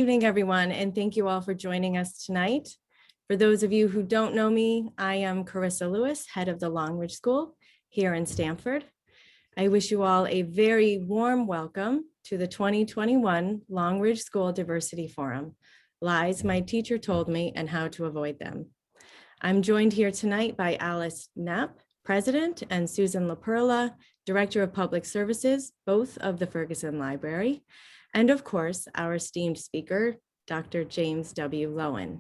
Evening, everyone, and thank you all for joining us tonight. For those of you who don't know me, I am Carissa Lewis, head of the Longridge School here in Stamford. I wish you all a very warm welcome to the 2021 Longridge School Diversity Forum, Lies My Teacher Told Me and How to Avoid Them. I'm joined here tonight by Alice Knapp, President, and Susan LaPerla, Director of Public Services, both of the Ferguson Library, and of course, our esteemed speaker, Dr. James W. Loewen.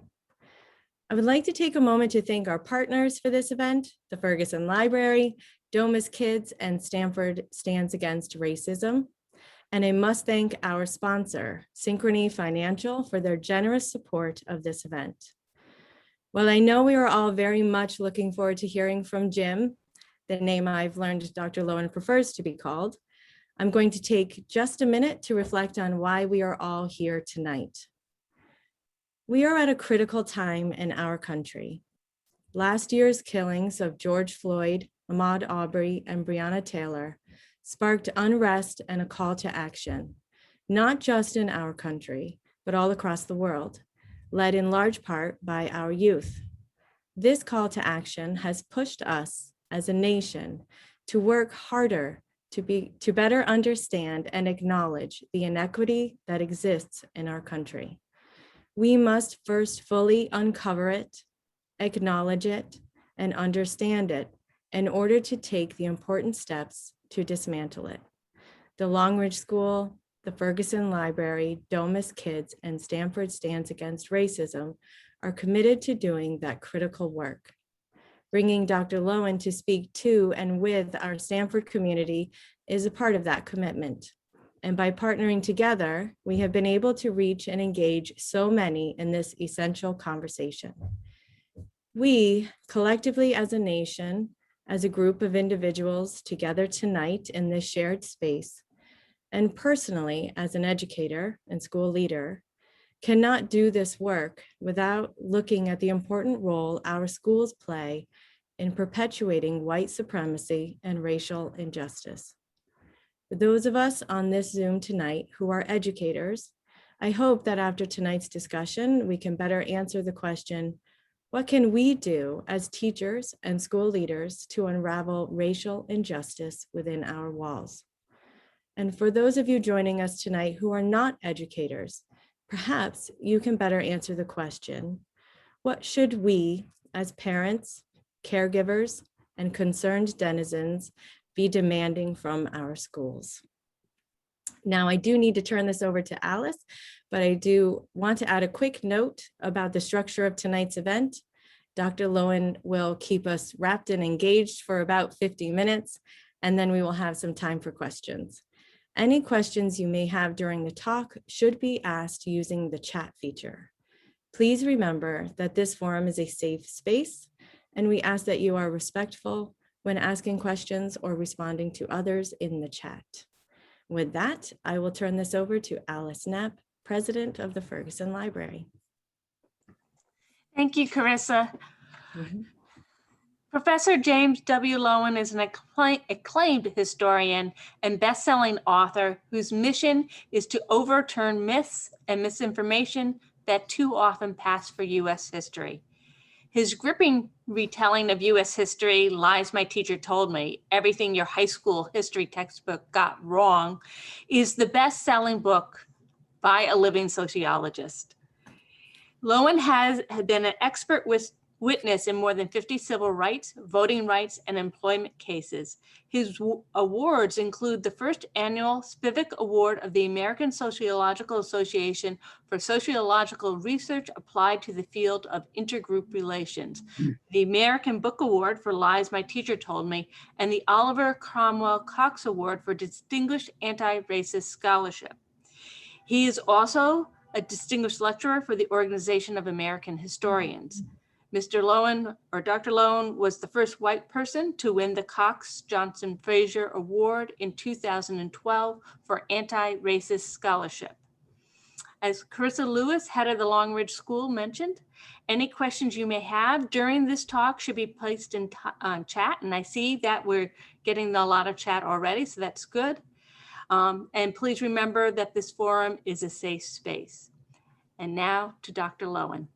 I would like to take a moment to thank our partners for this event, the Ferguson Library, Domus Kids, and Stamford Stands Against Racism. And I must thank our sponsor, Synchrony Financial, for their generous support of this event. Well, I know we are all very much looking forward to hearing from Jim, the name I've learned Dr. Loewen prefers to be called. I'm going to take just a minute to reflect on why we are all here tonight. We are at a critical time in our country. Last year's killings of George Floyd, Ahmaud Arbery, and Breonna Taylor sparked unrest and a call to action, not just in our country, but all across the world, led in large part by our youth. This call to action has pushed us as a nation to work harder to better understand and acknowledge the inequity that exists in our country. We must first fully uncover it, acknowledge it, and understand it in order to take the important steps to dismantle it. The Longridge School, the Ferguson Library, Domus Kids, and Stamford Stands Against Racism are committed to doing that critical work. Bringing Dr. Loewen to speak to and with our Stamford community is a part of that commitment. And by partnering together, we have been able to reach and engage so many in this essential conversation. We, collectively as a nation, as a group of individuals together tonight in this shared space, and personally as an educator and school leader, cannot do this work without looking at the important role our schools play in perpetuating white supremacy and racial injustice. For those of us on this Zoom tonight who are educators, I hope that after tonight's discussion, we can better answer the question, what can we do as teachers and school leaders to unravel racial injustice within our walls? And for those of you joining us tonight who are not educators, perhaps you can better answer the question, what should we as parents, caregivers, and concerned denizens be demanding from our schools? Now, I do need to turn this over to Alice, but I do want to add a quick note about the structure of tonight's event. Dr. Loewen will keep us wrapped and engaged for about 50 minutes, and then we will have some time for questions. Any questions you may have during the talk should be asked using the chat feature. Please remember that this forum is a safe space, and we ask that you are respectful when asking questions or responding to others in the chat. With that, I will turn this over to Alice Knapp, President of the Ferguson Library. Thank you, Carissa. Professor James W. Loewen is an acclaimed historian and best-selling author whose mission is to overturn myths and misinformation that too often pass for U.S. history. His gripping retelling of U.S. history, Lies My Teacher Told Me, Everything Your High School History Textbook Got Wrong, is the best-selling book by a living sociologist. Loewen has been an expert witness in more than 50 civil rights, voting rights, and employment cases. His awards include the first annual Spivak Award of the American Sociological Association for sociological research applied to the field of intergroup relations, the American Book Award for Lies My Teacher Told Me, and the Oliver Cromwell Cox Award for Distinguished Anti-Racist Scholarship. He is also a distinguished lecturer for the Organization of American Historians. Mr. Loewen, or Dr. Loewen, was the first white person to win the Cox Johnson Fraser Award in 2012 for anti-racist scholarship. As Carissa Lewis, head of the Longridge School, mentioned, any questions you may have during this talk should be placed in chat, and I see that we're getting a lot of chat already, so that's good. And please remember that this forum is a safe space. And now to Dr. Lowen.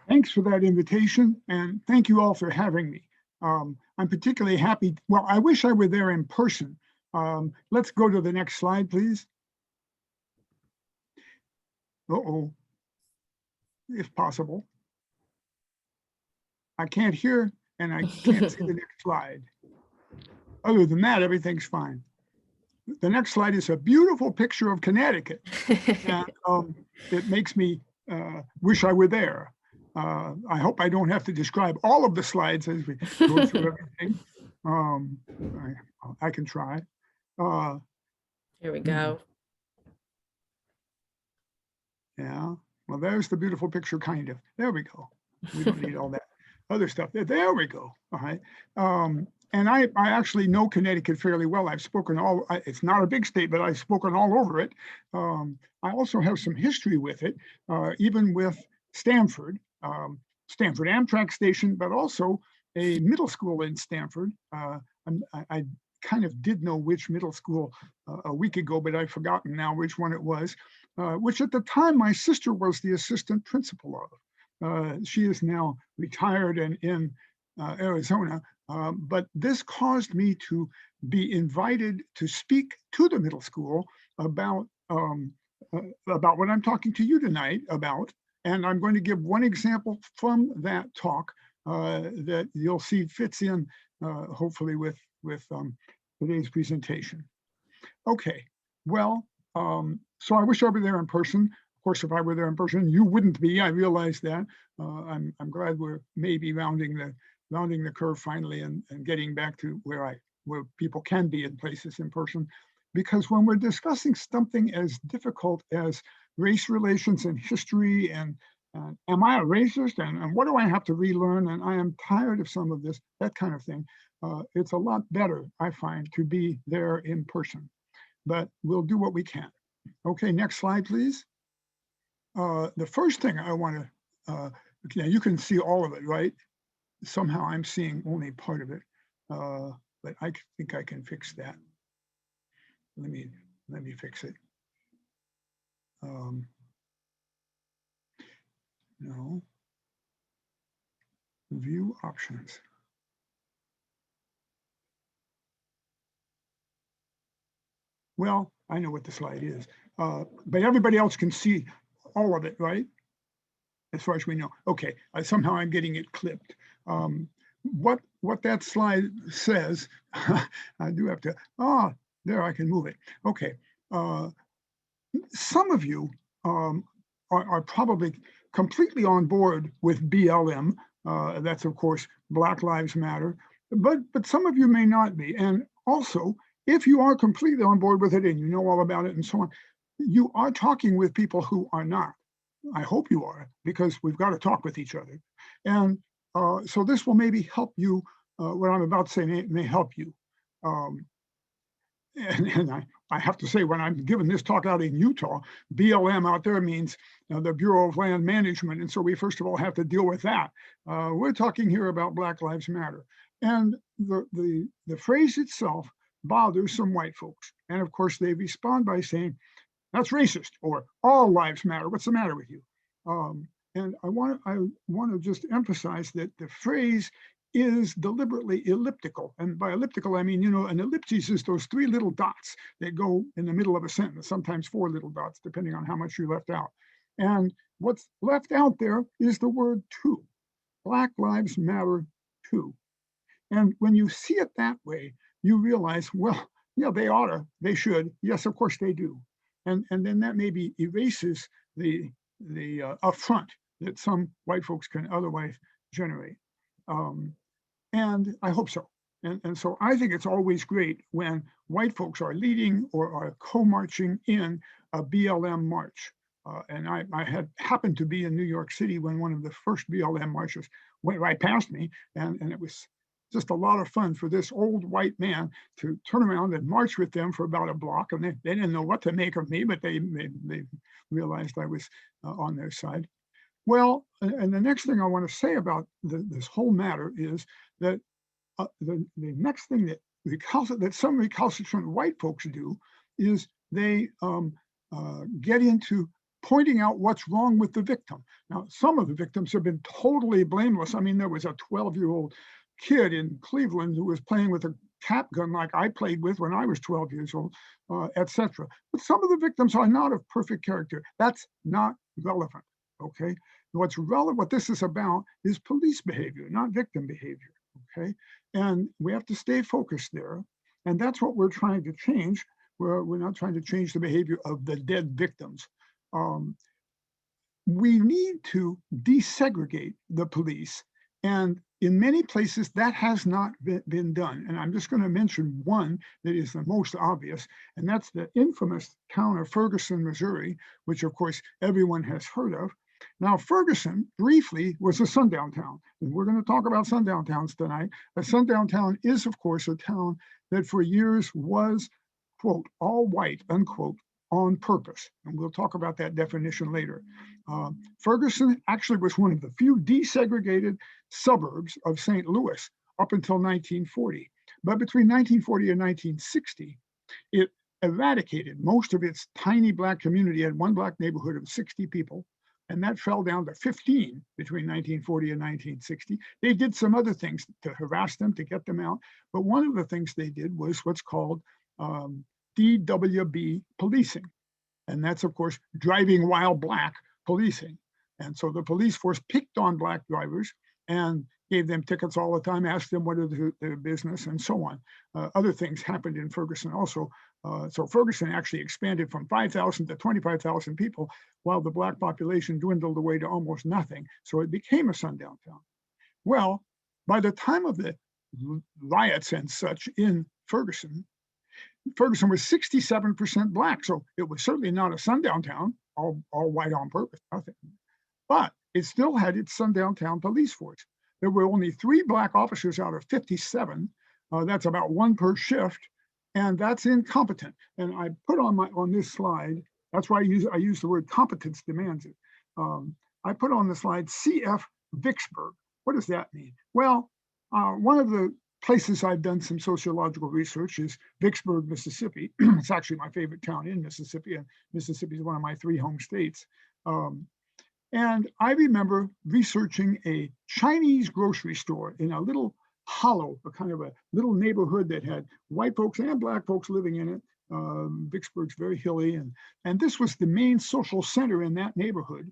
Thanks for that invitation, and thank you all for having me. I'm particularly happy. Well, I wish I were there in person. Let's go to the next slide, please. Uh-oh, if possible. I can't hear, and I can't see the next slide. Other than that, everything's fine. The next slide is a beautiful picture of Connecticut, and it makes me wish I were there. I hope I don't have to describe all of the slides as we go through everything. I can try. Here we go. Yeah, well, there's the beautiful picture, kind of. There we go. We don't need all that other stuff. There we go. All right. And I actually know Connecticut fairly well. I've spoken it's not a big state, but I've spoken all over it. I also have some history with it, even with Stamford. Stamford Amtrak station, but also a middle school in Stamford. I kind of did know which middle school a week ago, but I've forgotten now which one it was, which at the time my sister was the assistant principal of. She is now retired and in Arizona, but this caused me to be invited to speak to the middle school about what I'm talking to you tonight about. And I'm going to give one example from that talk that you'll see fits in, hopefully, with today's presentation. Okay, well, so I wish I were there in person. Of course, if I were there in person, you wouldn't be. I realize that. I'm glad we're maybe rounding the curve finally and getting back to where people can be in places in person. Because when we're discussing something as difficult as race relations and history and am I a racist and what do I have to relearn and I am tired of some of this, that kind of thing, it's a lot better, I find, to be there in person. But we'll do what we can. Okay, next slide, please. The first thing I want to, now you can see all of it, right? Somehow I'm seeing only part of it, but I think I can fix that. Let me fix it. No. View options. Well, I know what the slide is, but everybody else can see all of it, right? As far as we know. Okay, somehow I'm getting it clipped. What that slide says, I do have to, there I can move it. Okay, some of you are probably completely on board with BLM. That's of course Black Lives Matter, but some of you may not be. And also, if you are completely on board with it and you know all about it and so on, you are talking with people who are not. I hope you are, because we've got to talk with each other. And so this will maybe help you. What I'm about to say may help you. And I have to say, when I'm giving this talk out in Utah, BLM out there means the Bureau of Land Management. And so we first of all have to deal with that. We're talking here about Black Lives Matter. And the phrase itself bothers some white folks. And of course, they respond by saying, that's racist, or all lives matter. What's the matter with you? And I want to just emphasize that the phrase is deliberately elliptical. And by elliptical, I mean, an ellipsis is those three little dots that go in the middle of a sentence, sometimes four little dots, depending on how much you left out. And what's left out there is the word too. Black Lives Matter too. And when you see it that way, you realize, well, yeah, they should. Yes, of course they do. And then that maybe erases the affront that some white folks can otherwise generate. And I hope so. And so I think it's always great when white folks are leading or are co-marching in a BLM march. And I had happened to be in New York City when one of the first BLM marches went right past me. And it was just a lot of fun for this old white man to turn around and march with them for about a block. And they didn't know what to make of me, but they realized I was on their side. Well, and the next thing I want to say about this whole matter is that the next thing that some recalcitrant white folks do is they get into pointing out what's wrong with the victim. Now, some of the victims have been totally blameless. I mean, there was a 12-year-old kid in Cleveland who was playing with a cap gun like I played with when I was 12 years old, etc. But some of the victims are not of perfect character. That's not relevant, okay? What's relevant, what this is about is police behavior, not victim behavior, okay? And we have to stay focused there. And that's what we're trying to change. We're not trying to change the behavior of the dead victims. We need to desegregate the police. And in many places, that has not been done. And I'm just going to mention one that is the most obvious, and that's the infamous town of Ferguson, Missouri, which of course everyone has heard of. Now, Ferguson briefly was a sundown town, and we're going to talk about sundown towns tonight. A sundown town is, of course, a town that for years was, quote, all white, unquote, on purpose. And we'll talk about that definition later. Ferguson actually was one of the few desegregated suburbs of St. Louis up until 1940. But between 1940 and 1960, it eradicated most of its tiny Black community. It had one Black neighborhood of 60 people, and that fell down to 15 between 1940 and 1960. They did some other things to harass them, to get them out. But one of the things they did was what's called DWB policing. And that's, of course, driving while Black policing. And so the police force picked on Black drivers and gave them tickets all the time, asked them what is their business, and so on. Other things happened in Ferguson also. So Ferguson actually expanded from 5,000 to 25,000 people, while the Black population dwindled away to almost nothing. So it became a sundown town. Well, by the time of the riots and such in Ferguson was 67% Black. So it was certainly not a sundown town, all white on purpose, nothing. But it still had its sundown town police force. There were only 3 Black officers out of 57. That's about 1 per shift, and that's incompetent. And I put on this slide, that's why I use the word competence demands it. I put on the slide C.F. Vicksburg. What does that mean? Well, one of the places I've done some sociological research is Vicksburg, Mississippi. It's actually my favorite town in Mississippi, and Mississippi is one of my 3 home states. And I remember researching a Chinese grocery store in a little hollow, a kind of a little neighborhood that had white folks and Black folks living in it. Vicksburg's very hilly, and this was the main social center in that neighborhood.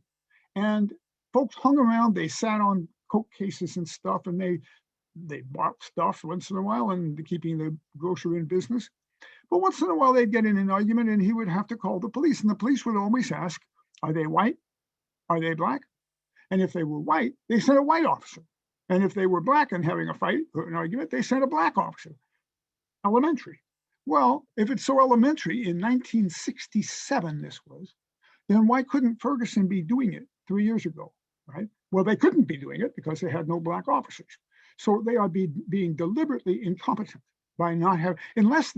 And folks hung around, they sat on Coke cases and stuff, and they bought stuff once in a while and keeping the grocer in business. But once in a while they'd get in an argument and he would have to call the police, and the police would always ask, are they white? Are they Black? And if they were white, they sent a white officer. And if they were Black and having a fight or an argument, they sent a Black officer. Elementary. Well, if it's so elementary, in 1967 this was, then why couldn't Ferguson be doing it 3 years ago, right? Well, they couldn't be doing it because they had no Black officers. So they are being deliberately incompetent by not having, unless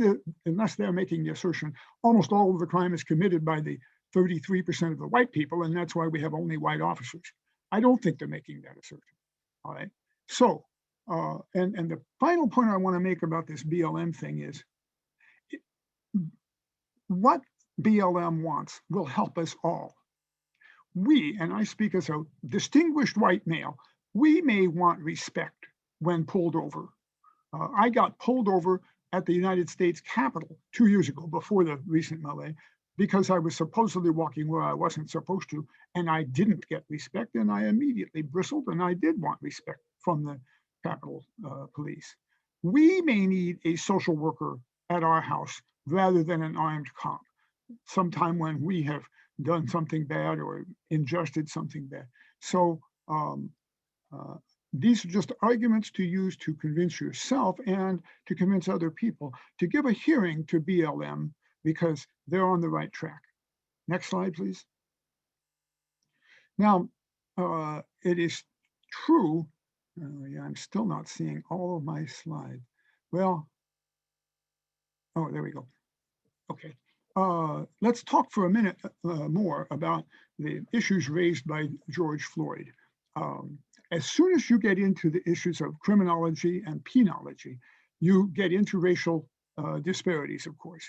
they're making the assertion, almost all of the crime is committed by the 33% of the white people, and that's why we have only white officers. I don't think they're making that assertion. All right. So, and the final point I want to make about this BLM thing is, what BLM wants will help us all. We, and I speak as a distinguished white male, we may want respect when pulled over. I got pulled over at the United States Capitol 2 years ago, before the recent melee, because I was supposedly walking where I wasn't supposed to, and I didn't get respect, and I immediately bristled, and I did want respect from the Capitol Police. We may need a social worker at our house rather than an armed cop, sometime when we have done something bad or ingested something bad. So these are just arguments to use to convince yourself and to convince other people to give a hearing to BLM, because they're on the right track. Next slide, please. Now, it is true. Yeah, I'm still not seeing all of my slides. Well, oh, there we go. Okay. Let's talk for a minute more about the issues raised by George Floyd. As soon as you get into the issues of criminology and penology, you get into racial disparities, of course.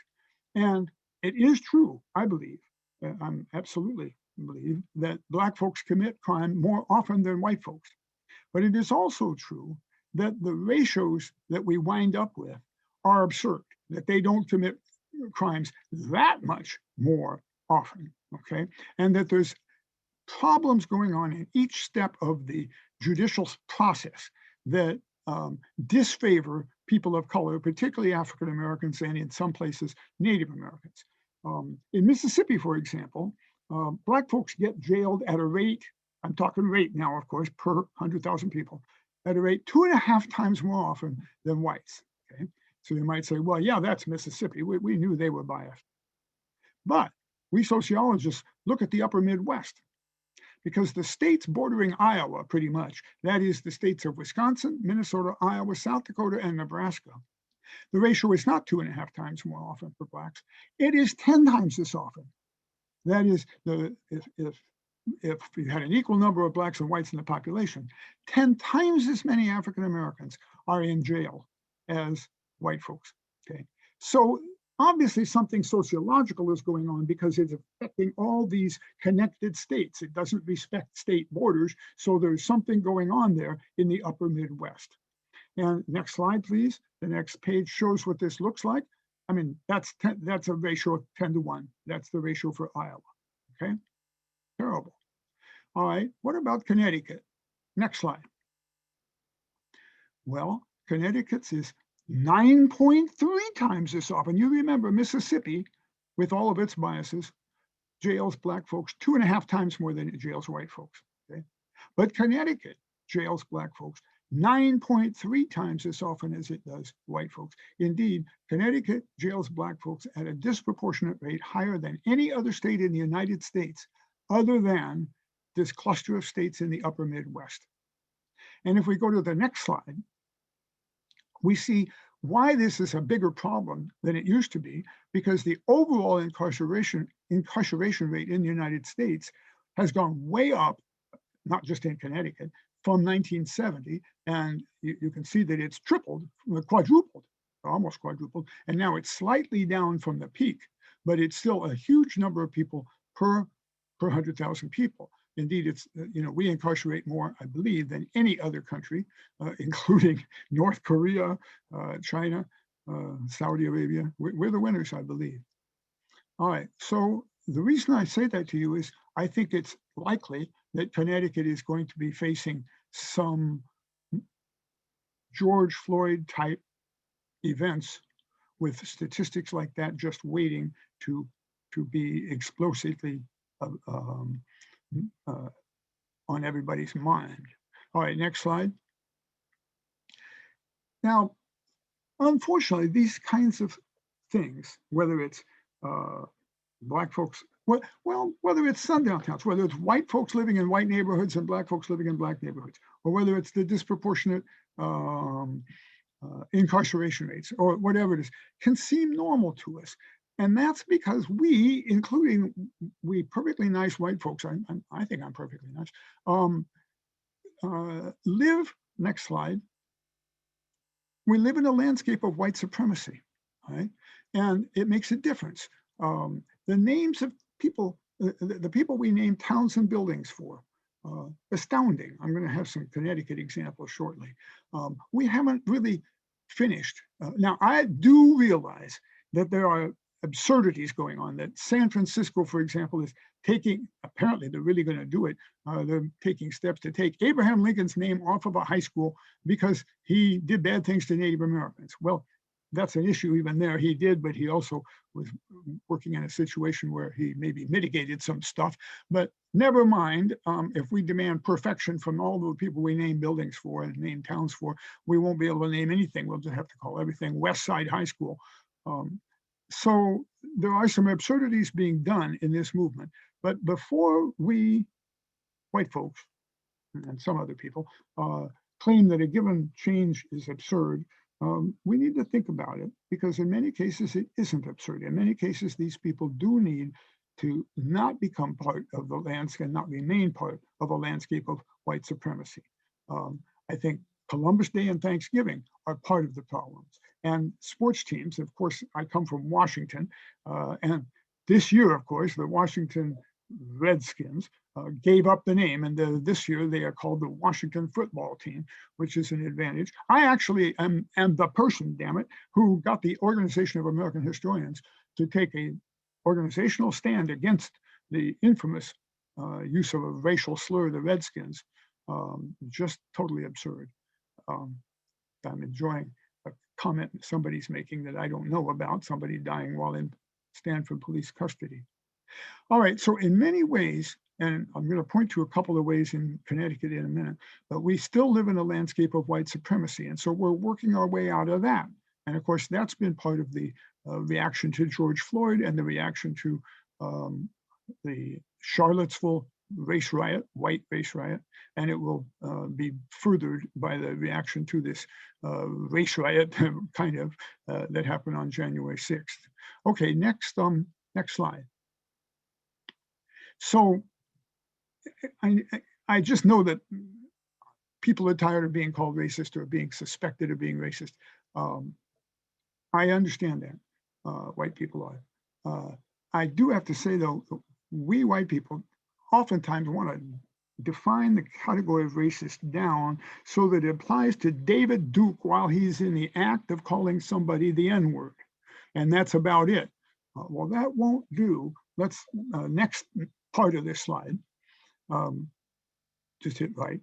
And it is true, I believe, I'm absolutely believe that Black folks commit crime more often than white folks. But it is also true that the ratios that we wind up with are absurd, that they don't commit crimes that much more often, okay? And that there's problems going on in each step of the judicial process that disfavor people of color, particularly African Americans, and in some places, Native Americans. In Mississippi, for example, Black folks get jailed at a rate, I'm talking rate now, of course, per 100,000 people, at a rate 2.5 times more often than whites, okay? So you might say, well, yeah, that's Mississippi. We knew they were biased. But we sociologists look at the upper Midwest, because the states bordering Iowa, pretty much, that is the states of Wisconsin, Minnesota, Iowa, South Dakota, and Nebraska, the ratio is not 2.5 times more often for Blacks. It is 10 times this often. That is, if you had an equal number of Blacks and whites in the population, 10 times as many African Americans are in jail as white folks, okay? So obviously something sociological is going on because it's affecting all these connected states. It doesn't respect state borders, so there's something going on there in the upper Midwest. And next slide, please. The next page shows what this looks like. I mean, that's a ratio of 10 to 1. That's the ratio for Iowa, okay? Terrible. All right, what about Connecticut? Next slide. Well, Connecticut's is 9.3 times this often. You remember Mississippi, with all of its biases, jails Black folks 2.5 times more than it jails white folks, okay? But Connecticut jails Black folks 9.3 times as often as it does white folks. Indeed, Connecticut jails Black folks at a disproportionate rate higher than any other state in the United States, other than this cluster of states in the upper Midwest. And if we go to the next slide, we see why this is a bigger problem than it used to be, because the overall incarceration rate in the United States has gone way up, not just in Connecticut, from 1970. And you can see that it's tripled, quadrupled, almost quadrupled. And now it's slightly down from the peak, but it's still a huge number of people per 100,000 people. Indeed, it's, we incarcerate more, I believe, than any other country, including North Korea, China, Saudi Arabia. We're the winners, I believe. All right, so the reason I say that to you is I think it's likely that Connecticut is going to be facing some George Floyd type events with statistics like that just waiting to be explosively on everybody's mind. All right, next slide. Now, unfortunately, these kinds of things, whether it's Black folks, well, whether it's sundown towns, whether it's white folks living in white neighborhoods and Black folks living in Black neighborhoods, or whether it's the disproportionate incarceration rates or whatever it is, can seem normal to us. And that's because we, including we perfectly nice white folks, I think I'm perfectly nice, live, next slide, we live in a landscape of white supremacy, right? And it makes a difference. The names of people, the people we name towns and buildings for, astounding. I'm going to have some Connecticut examples shortly. We haven't really finished. Now, I do realize that there are absurdities going on, that San Francisco, for example, is taking, apparently they're really going to do it, they're taking steps to take Abraham Lincoln's name off of a high school because he did bad things to Native Americans. Well, that's an issue even there. He did, but he also was working in a situation where he maybe mitigated some stuff. But never mind, if we demand perfection from all the people we name buildings for and name towns for, we won't be able to name anything. We'll just have to call everything West Side High School. So there are some absurdities being done in this movement. But before we, white folks, and some other people, claim that a given change is absurd, we need to think about it, because in many cases it isn't absurd. In many cases, these people do need to not become part of the landscape, not remain part of a landscape of white supremacy. I think Columbus Day and Thanksgiving are part of the problems. And sports teams, of course, I come from Washington, and this year, of course, the Washington Redskins, gave up the name, and this year they are called the Washington Football Team, which is an advantage. I actually am the person, damn it, who got the Organization of American Historians to take a organizational stand against the infamous use of a racial slur, the Redskins. Just totally absurd. I'm enjoying a comment somebody's making that I don't know about, somebody dying while in Stanford police custody. All right, so in many ways, and I'm going to point to a couple of ways in Connecticut in a minute, but we still live in a landscape of white supremacy. And so we're working our way out of that. And of course, that's been part of the reaction to George Floyd and the reaction to the Charlottesville race riot, white race riot, and it will be furthered by the reaction to this race riot kind of that happened on January 6th. Okay, next slide. So I just know that people are tired of being called racist or being suspected of being racist. I understand that, white people are. I do have to say though, we white people oftentimes want to define the category of racist down so that it applies to David Duke while he's in the act of calling somebody the N-word. And that's about it. Well, that won't do. Let's, next part of this slide, just hit right.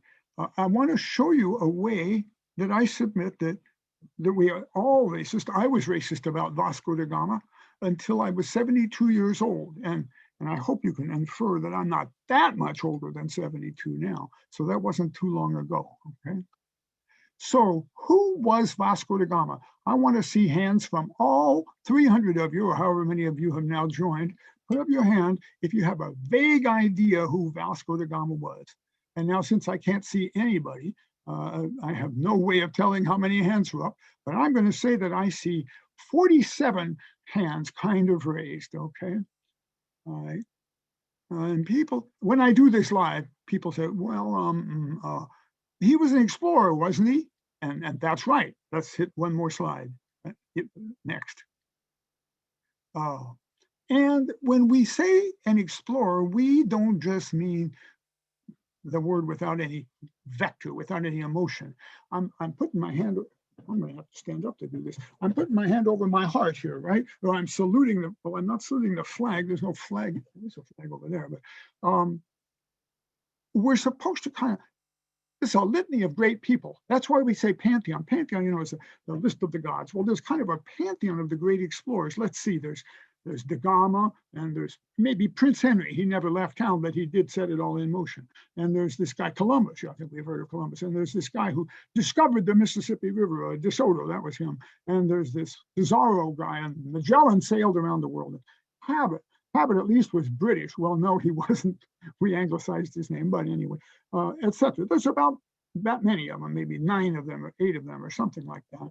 I want to show you a way that I submit that we are all racist. I was racist about Vasco da Gama until I was 72 years old. And I hope you can infer that I'm not that much older than 72 now. So that wasn't too long ago, okay? So who was Vasco da Gama? I want to see hands from all 300 of you, or however many of you have now joined. Put up your hand if you have a vague idea who Vasco da Gama was. And now, since I can't see anybody, I have no way of telling how many hands are up, but I'm going to say that I see 47 hands kind of raised, okay? All right. And people, when I do this live, people say, well, he was an explorer, wasn't he? And that's right. Let's hit one more slide. Next. And when we say an explorer, we don't just mean the word without any vector, without any emotion. I'm putting my hand, I'm going to have to stand up to do this. I'm putting my hand over my heart here, right? Or I'm saluting the, well, I'm not saluting the flag. There's no flag. There's a flag over there, but we're supposed to kind of, it's a litany of great people. That's why we say pantheon. Pantheon, you know, is the list of the gods. Well, there's kind of a pantheon of the great explorers. Let's see, there's Da Gama, and there's maybe Prince Henry. He never left town, but he did set it all in motion. And there's this guy, Columbus. I think we've heard of Columbus. And there's this guy who discovered the Mississippi River, De Soto, that was him. And there's this Pizarro guy, and Magellan sailed around the world. Cabot at least was British. Well, no, he wasn't. We anglicized his name, but anyway, etc. There's about that many of them, maybe 9 of them or 8 of them or something like that.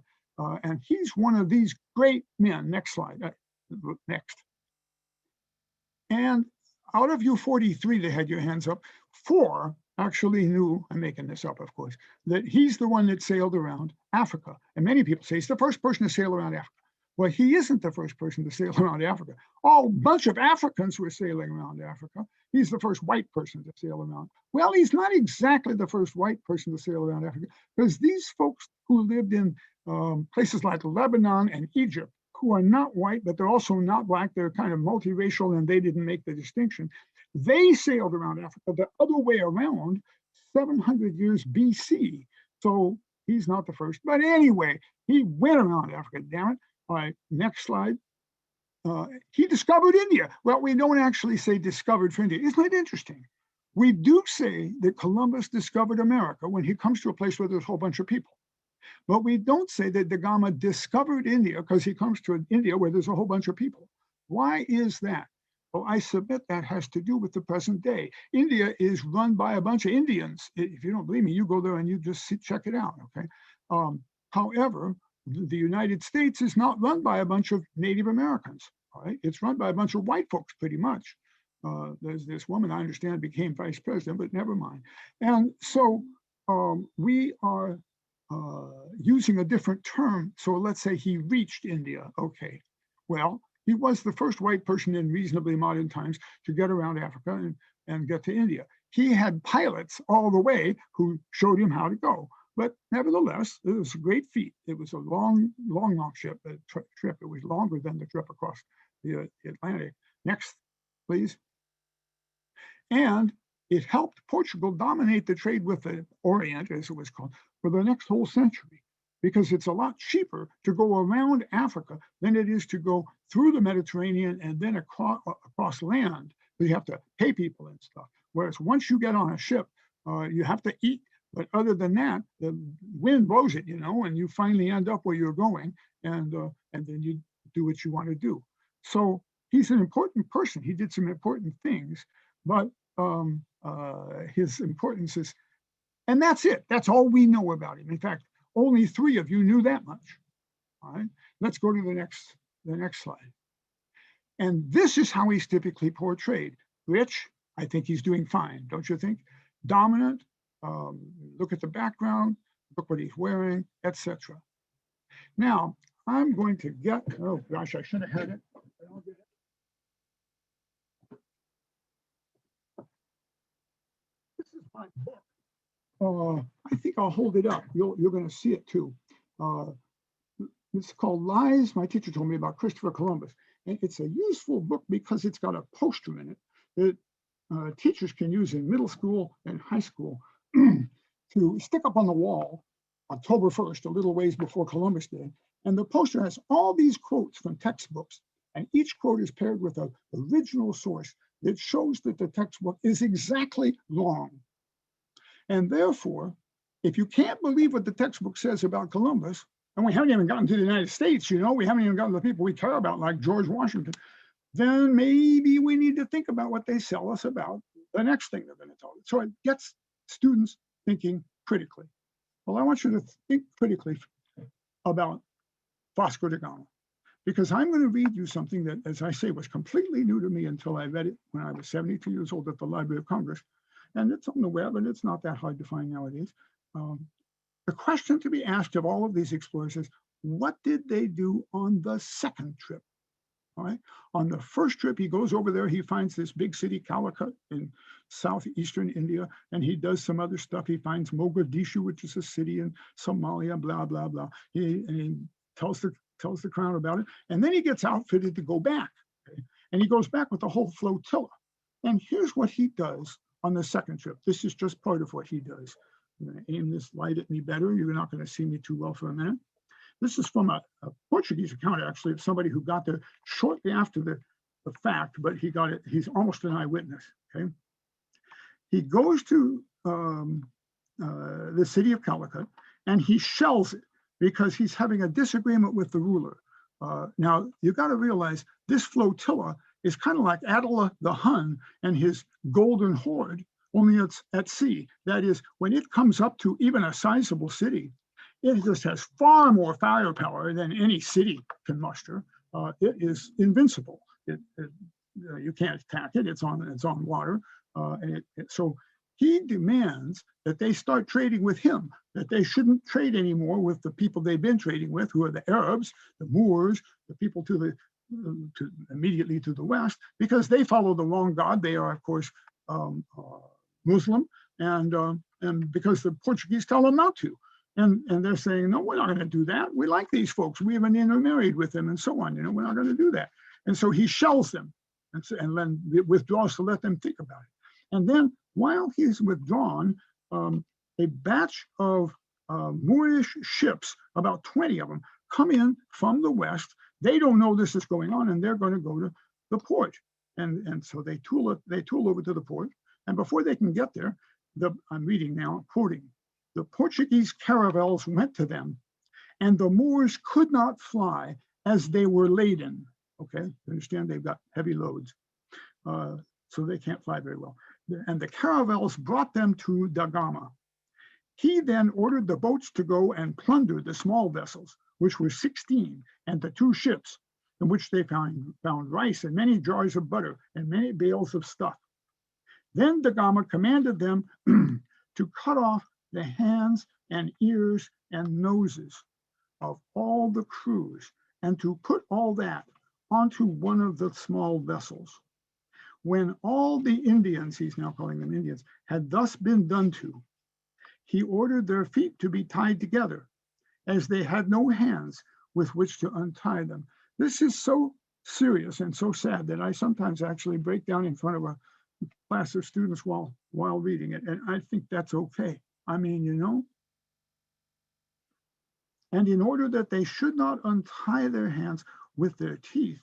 And he's one of these great men. Next slide. Next. And out of you 43 that had your hands up, 4 actually knew, I'm making this up, of course, that he's the one that sailed around Africa. And many people say he's the first person to sail around Africa. Well, he isn't the first person to sail around Africa. A bunch of Africans were sailing around Africa. He's the first white person to sail around. Well, he's not exactly the first white person to sail around Africa, because these folks who lived in places like Lebanon and Egypt, who are not white, but they're also not black, they're kind of multiracial, and they didn't make the distinction. They sailed around Africa the other way around 700 years BC. So he's not the first. But anyway, he went around Africa, damn it. All right, next slide. He discovered India. Well, we don't actually say discovered for India. Isn't that interesting? We do say that Columbus discovered America when he comes to a place where there's a whole bunch of people. But we don't say that Da Gama discovered India because he comes to India where there's a whole bunch of people. Why is that? Well, I submit that has to do with the present day. India is run by a bunch of Indians. If you don't believe me, you go there and you just check it out, okay? However, the United States is not run by a bunch of Native Americans, all right? It's run by a bunch of white folks, pretty much. There's this woman, I understand, became vice president, but never mind. And so we are using a different term. So let's say he reached India. Okay, well, He was the first white person in reasonably modern times to get around Africa and get to India. He had pilots all the way who showed him how to go. But nevertheless, it was a great feat. It was a long trip. It was longer than the trip across the Atlantic. Next, please. And it helped Portugal dominate the trade with the Orient, as it was called, for the next whole century, because it's a lot cheaper to go around Africa than it is to go through the Mediterranean and then across land. You have to pay people and stuff. Whereas once you get on a ship, you have to eat. But other than that, the wind blows it, and you finally end up where you're going, and then you do what you want to do. So he's an important person. He did some important things, but his importance is, and that's it. That's all we know about him. In fact, only 3 of you knew that much. All right, let's go to the next slide. And this is how he's typically portrayed. Rich, I think he's doing fine, don't you think? Dominant, look at the background, look what he's wearing, etc. Now, I'm going to get, oh gosh, I should have had it. This is my book. I think I'll hold it up. You're going to see it too. It's called Lies My Teacher Told Me About Christopher Columbus. And it's a useful book because it's got a poster in it that teachers can use in middle school and high school to stick up on the wall October 1st, a little ways before Columbus Day. And the poster has all these quotes from textbooks, and each quote is paired with an original source that shows that the textbook is exactly wrong. And therefore, if you can't believe what the textbook says about Columbus, and we haven't even gotten to the United States, we haven't even gotten to the people we care about, like George Washington, then maybe we need to think about what they sell us about the next thing they're going to tell us. So it gets students thinking critically. Well, I want you to think critically about Vasco da Gama, because I'm going to read you something that, as I say, was completely new to me until I read it when I was 72 years old at the Library of Congress. And it's on the web, and it's not that hard to find nowadays. The question to be asked of all of these explorers is, what did they do on the second trip? All right. On the first trip, he goes over there, he finds this big city, Calicut, in southeastern India, and he does some other stuff. He finds Mogadishu, which is a city in Somalia, blah, blah, blah. He tells the crown about it, and then he gets outfitted to go back. Okay? And he goes back with the whole flotilla. And here's what he does on the second trip. This is just part of what he does. I'm going to aim this light at me better. You're not going to see me too well for a minute. This is from a Portuguese account, actually, of somebody who got there shortly after the fact, but he got it. He's almost an eyewitness. Okay, he goes to the city of Calicut, and he shells it because he's having a disagreement with the ruler. Now, you got to realize this flotilla is kind of like Attila the Hun and his golden horde, only it's at sea. That is, when it comes up to even a sizable city, it just has far more firepower than any city can muster. It is invincible. You can't attack it. It's on water. So he demands that they start trading with him, that they shouldn't trade anymore with the people they've been trading with, who are the Arabs, the Moors, the people immediately to the west, because they follow the wrong God. They are, of course, Muslim, and because the Portuguese tell them not to. And they're saying, no, we're not going to do that. We like these folks. We haven't intermarried with them and so on. We're not going to do that. And so he shells them and then withdraws to let them think about it. And then while he's withdrawn, a batch of Moorish ships, about 20 of them, come in from the west. They don't know this is going on, and they're going to go to the port. And so they tool over to the port. And before they can get there, I'm reading now, quoting, the Portuguese caravels went to them, and the Moors could not fly as they were laden. Okay, you understand, they've got heavy loads, so they can't fly very well. And the caravels brought them to Da Gama. He then ordered the boats to go and plunder the small vessels, which were 16, and the 2 ships, in which they found rice and many jars of butter and many bales of stuff. Then Da Gama commanded them to cut off the hands and ears and noses of all the crews, and to put all that onto one of the small vessels. When all the Indians, he's now calling them Indians, had thus been done to, he ordered their feet to be tied together, as they had no hands with which to untie them. This is so serious and so sad that I sometimes actually break down in front of a class of students while reading it, and I think that's okay. I mean, you know. And in order that they should not untie their hands with their teeth,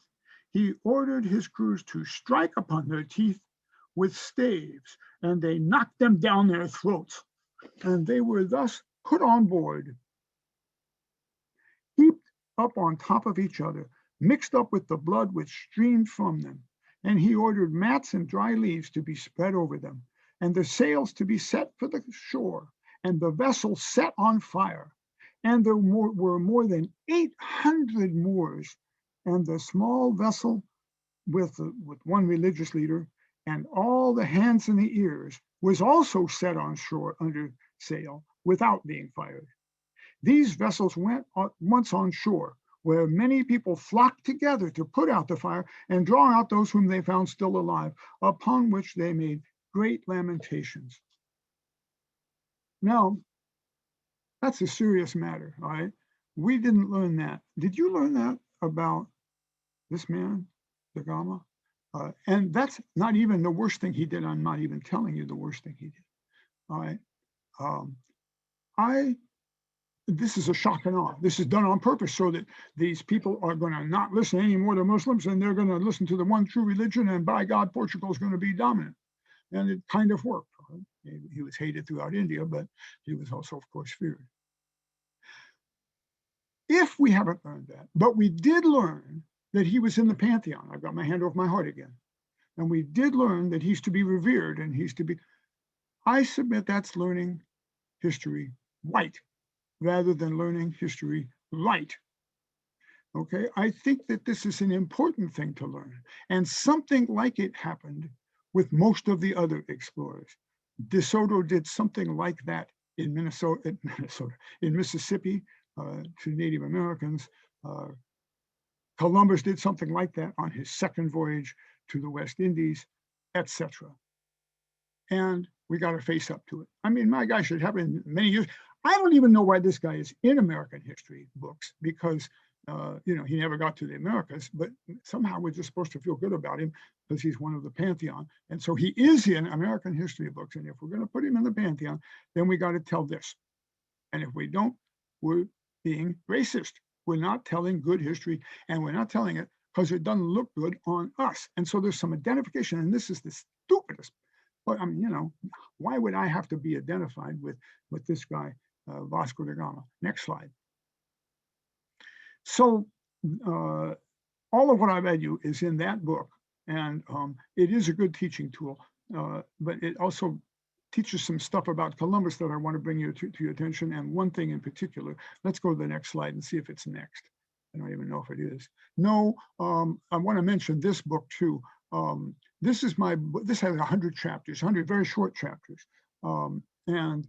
he ordered his crews to strike upon their teeth with staves, and they knocked them down their throats. And they were thus put on board, heaped up on top of each other, mixed up with the blood which streamed from them. And he ordered mats and dry leaves to be spread over them, and the sails to be set for the shore, and the vessel set on fire. And there were more than 800 Moors, and the small vessel with one religious leader and all the hands and the ears was also set on shore under sail without being fired. These vessels went once on shore, where many people flocked together to put out the fire and draw out those whom they found still alive, upon which they made great lamentations. Now, that's a serious matter, all right? We didn't learn that. Did you learn that about this man, da Gama? And that's not even the worst thing he did. I'm not even telling you the worst thing he did, all right? This is a shock and awe. This is done on purpose so that these people are going to not listen anymore to Muslims, and they're going to listen to the one true religion, and by God, Portugal is going to be dominant. And it kind of worked. Right? He was hated throughout India, but he was also, of course, feared. If we haven't learned that, but we did learn that he was in the pantheon. I've got my hand over my heart again. And we did learn that he's to be revered and he's to be, I submit that's learning history right, rather than learning history right. Okay, I think that this is an important thing to learn, and something like it happened with most of the other explorers. De Soto did something like that in in Mississippi to Native Americans. Columbus did something like that on his second voyage to the West Indies, etc. And we got to face up to it. I mean, my gosh, it happened many years. I don't even know why this guy is in American history books, because you know, he never got to the Americas, but somehow we're just supposed to feel good about him because he's one of the pantheon. And so he is in American history books. And if we're going to put him in the pantheon, then we got to tell this. And if we don't, we're being racist. We're not telling good history, and we're not telling it because it doesn't look good on us. And so there's some identification, and this is the stupidest. But I mean, you know, why would I have to be identified with this guy, Vasco da Gama? Next slide. So all of what I read you is in that book, and it is a good teaching tool, but it also teaches some stuff about Columbus that I want to bring you to your attention, and one thing in particular. Let's go to the next slide and see if it's next. I don't even know if it is. No, I want to mention this book too. This has 100 chapters, 100 very short chapters, and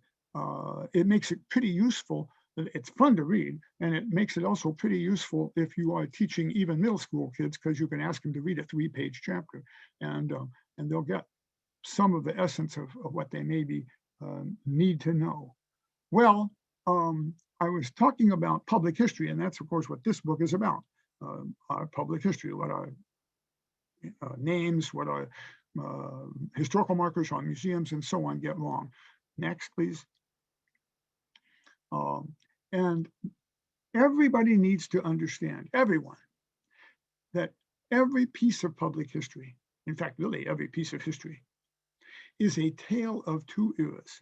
it makes it pretty useful. It's fun to read, and it makes it also pretty useful if you are teaching even middle school kids, because you can ask them to read a 3-page chapter, and they'll get some of the essence of what they maybe need to know. Well, I was talking about public history, and that's of course what this book is about. Our public history, what our names, what our historical markers on museums and so on get wrong. Next, please. And everybody needs to understand, everyone, that every piece of public history, in fact, really every piece of history, is a tale of two eras.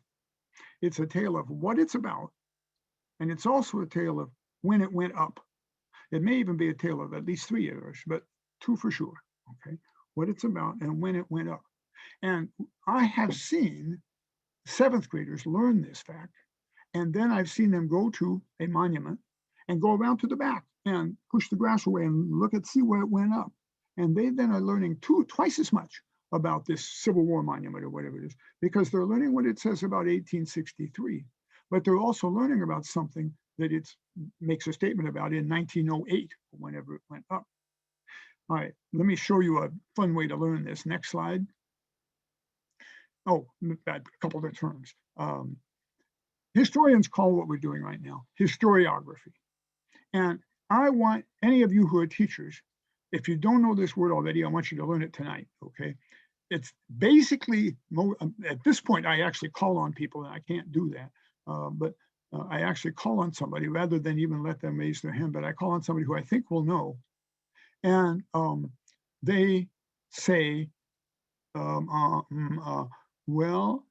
It's a tale of what it's about, and it's also a tale of when it went up. It may even be a tale of at least 3 eras, but 2 for sure, okay? What it's about and when it went up. And I have seen 7th graders learn this fact, and then I've seen them go to a monument and go around to the back and push the grass away and look at, see where it went up. And they then are learning twice as much about this Civil War monument or whatever it is, because they're learning what it says about 1863, but they're also learning about something that it makes a statement about in 1908, whenever it went up. All right, let me show you a fun way to learn this. Next slide. Oh, a couple of terms. Historians call what we're doing right now historiography. And I want any of you who are teachers, if you don't know this word already, I want you to learn it tonight, okay? It's basically, at this point, I actually call on people, and I can't do that. But I actually call on somebody rather than even let them raise their hand, but I call on somebody who I think will know. And they say, well,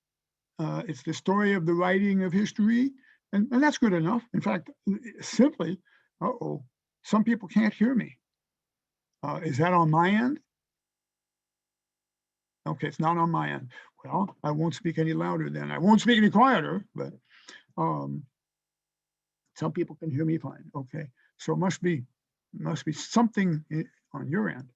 it's the story of the writing of history, and that's good enough. In fact, simply, some people can't hear me. Is that on my end? Okay, it's not on my end. Well, I won't speak any louder then. I won't speak any quieter, but some people can hear me fine. Okay, so it must be something on your end.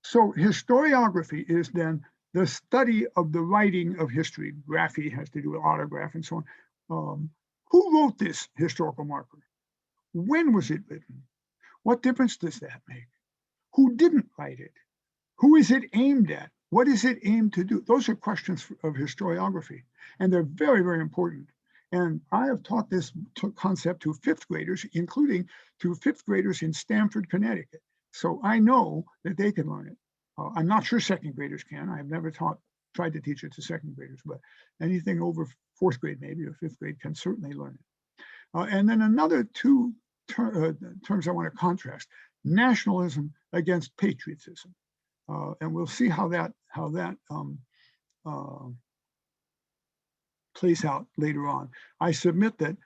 So historiography is then the study of the writing of history. Graphy has to do with autograph and so on. Who wrote this historical marker? When was it written? What difference does that make? Who didn't write it? Who is it aimed at? What is it aimed to do? Those are questions of historiography, and they're very, very important. And I have taught this concept to fifth graders, including to fifth graders in Stamford, Connecticut. So I know that they can learn it. I'm not sure second graders can. I've never tried to teach it to second graders, but anything over fourth grade, maybe, or fifth grade can certainly learn it. And then another two terms I want to contrast: nationalism against patriotism. And we'll see how that plays out later on. I submit that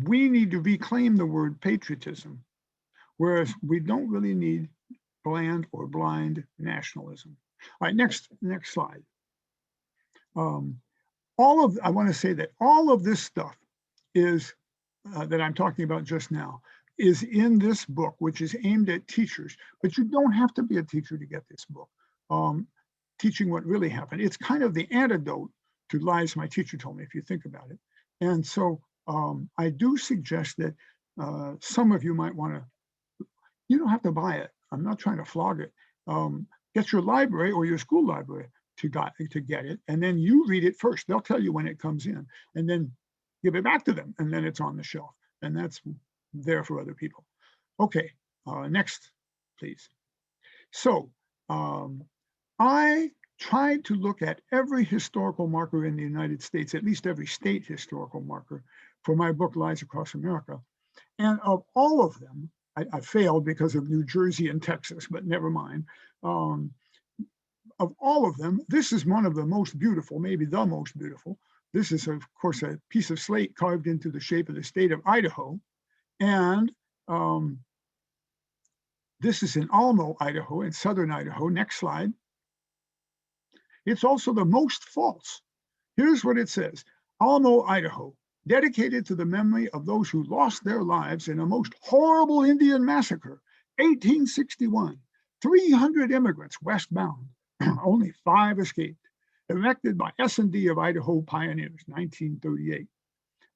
we need to reclaim the word patriotism, whereas we don't really need bland or blind nationalism. All right, next slide. I want to say that all of this stuff is that I'm talking about just now is in this book, which is aimed at teachers, but you don't have to be a teacher to get this book. Teaching what really happened. It's kind of the antidote to lies my teacher told me, if you think about it. And so I do suggest that some of you might want to, you don't have to buy it. I'm not trying to flog it. Get your library or your school library to get it, and then you read it first. They'll tell you when it comes in, and then give it back to them, and then it's on the shelf, and that's there for other people. Okay, next, please. So I tried to look at every historical marker in the United States, at least every state historical marker, for my book, Lies Across America. And of all of them, I failed because of New Jersey and Texas, but never mind. Of all of them, this is one of the most beautiful, maybe the most beautiful. This is, of course, a piece of slate carved into the shape of the state of Idaho. And this is in Almo, Idaho, in southern Idaho. Next slide. It's also the most false. Here's what it says: Almo, Idaho, dedicated to the memory of those who lost their lives in a most horrible Indian massacre, 1861. 300 immigrants westbound, only 5 escaped. Erected by S&D of Idaho Pioneers, 1938.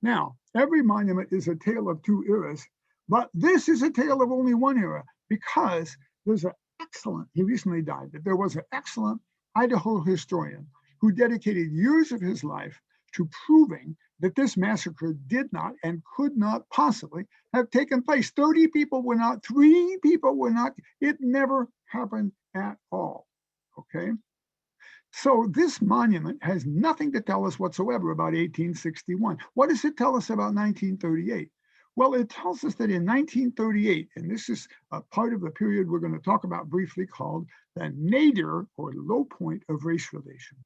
Now, every monument is a tale of 2 eras, but this is a tale of only 1 era, because there's an excellent, he recently died, but there was an excellent Idaho historian who dedicated years of his life to proving that this massacre did not and could not possibly have taken place. 30 people were not, 3 people were not, it never happened at all, okay? So this monument has nothing to tell us whatsoever about 1861. What does it tell us about 1938? Well, it tells us that in 1938, and this is a part of the period we're going to talk about briefly, called the nadir, or low point, of race relations.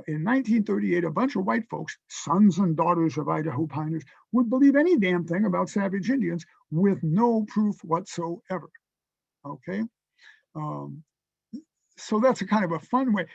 In 1938, a bunch of white folks, sons and daughters of Idaho pioneers, would believe any damn thing about savage Indians with no proof whatsoever, okay? So that's a kind of a fun way.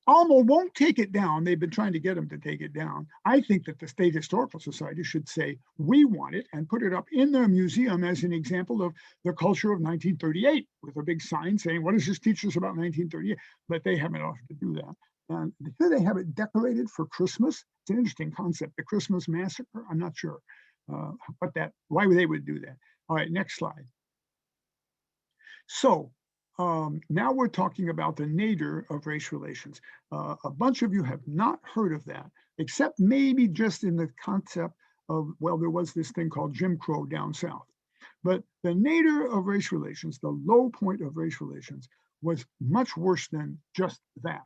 Almo won't take it down. They've been trying to get them to take it down. I think that the State Historical Society should say, we want it, and put it up in their museum as an example of the culture of 1938, with a big sign saying, what does this teach us about 1938? But they haven't offered to do that. And here they have it decorated for Christmas. It's an interesting concept, the Christmas massacre. I'm not sure why they would do that. All right, next slide. So now we're talking about the nadir of race relations. A bunch of you have not heard of that, except maybe just in the concept of, well, there was this thing called Jim Crow down south. But the nadir of race relations, the low point of race relations, was much worse than just that.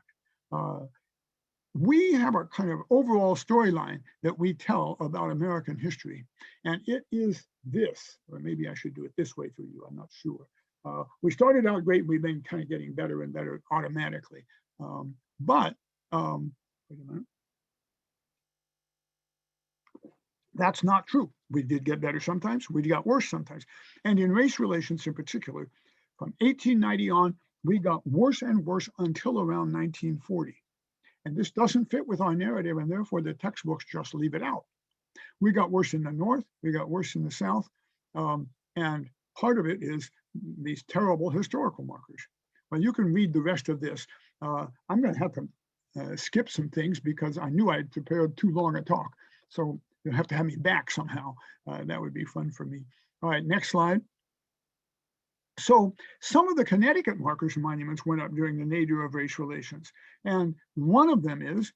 We have a kind of overall storyline that we tell about American history, and it is this, or maybe I should do it this way for you, I'm not sure. We started out great, we've been kind of getting better and better automatically. Wait a minute. That's not true. We did get better sometimes, we got worse sometimes. And in race relations in particular, from 1890 on, we got worse and worse until around 1940. And this doesn't fit with our narrative, and therefore the textbooks just leave it out. We got worse in the North, we got worse in the South, and part of it is these terrible historical markers. Well, you can read the rest of this. I'm going to have to skip some things because I knew I had prepared too long a talk. So you'll have to have me back somehow. That would be fun for me. All right, next slide. So some of the Connecticut markers and monuments went up during the nadir of race relations. And one of them is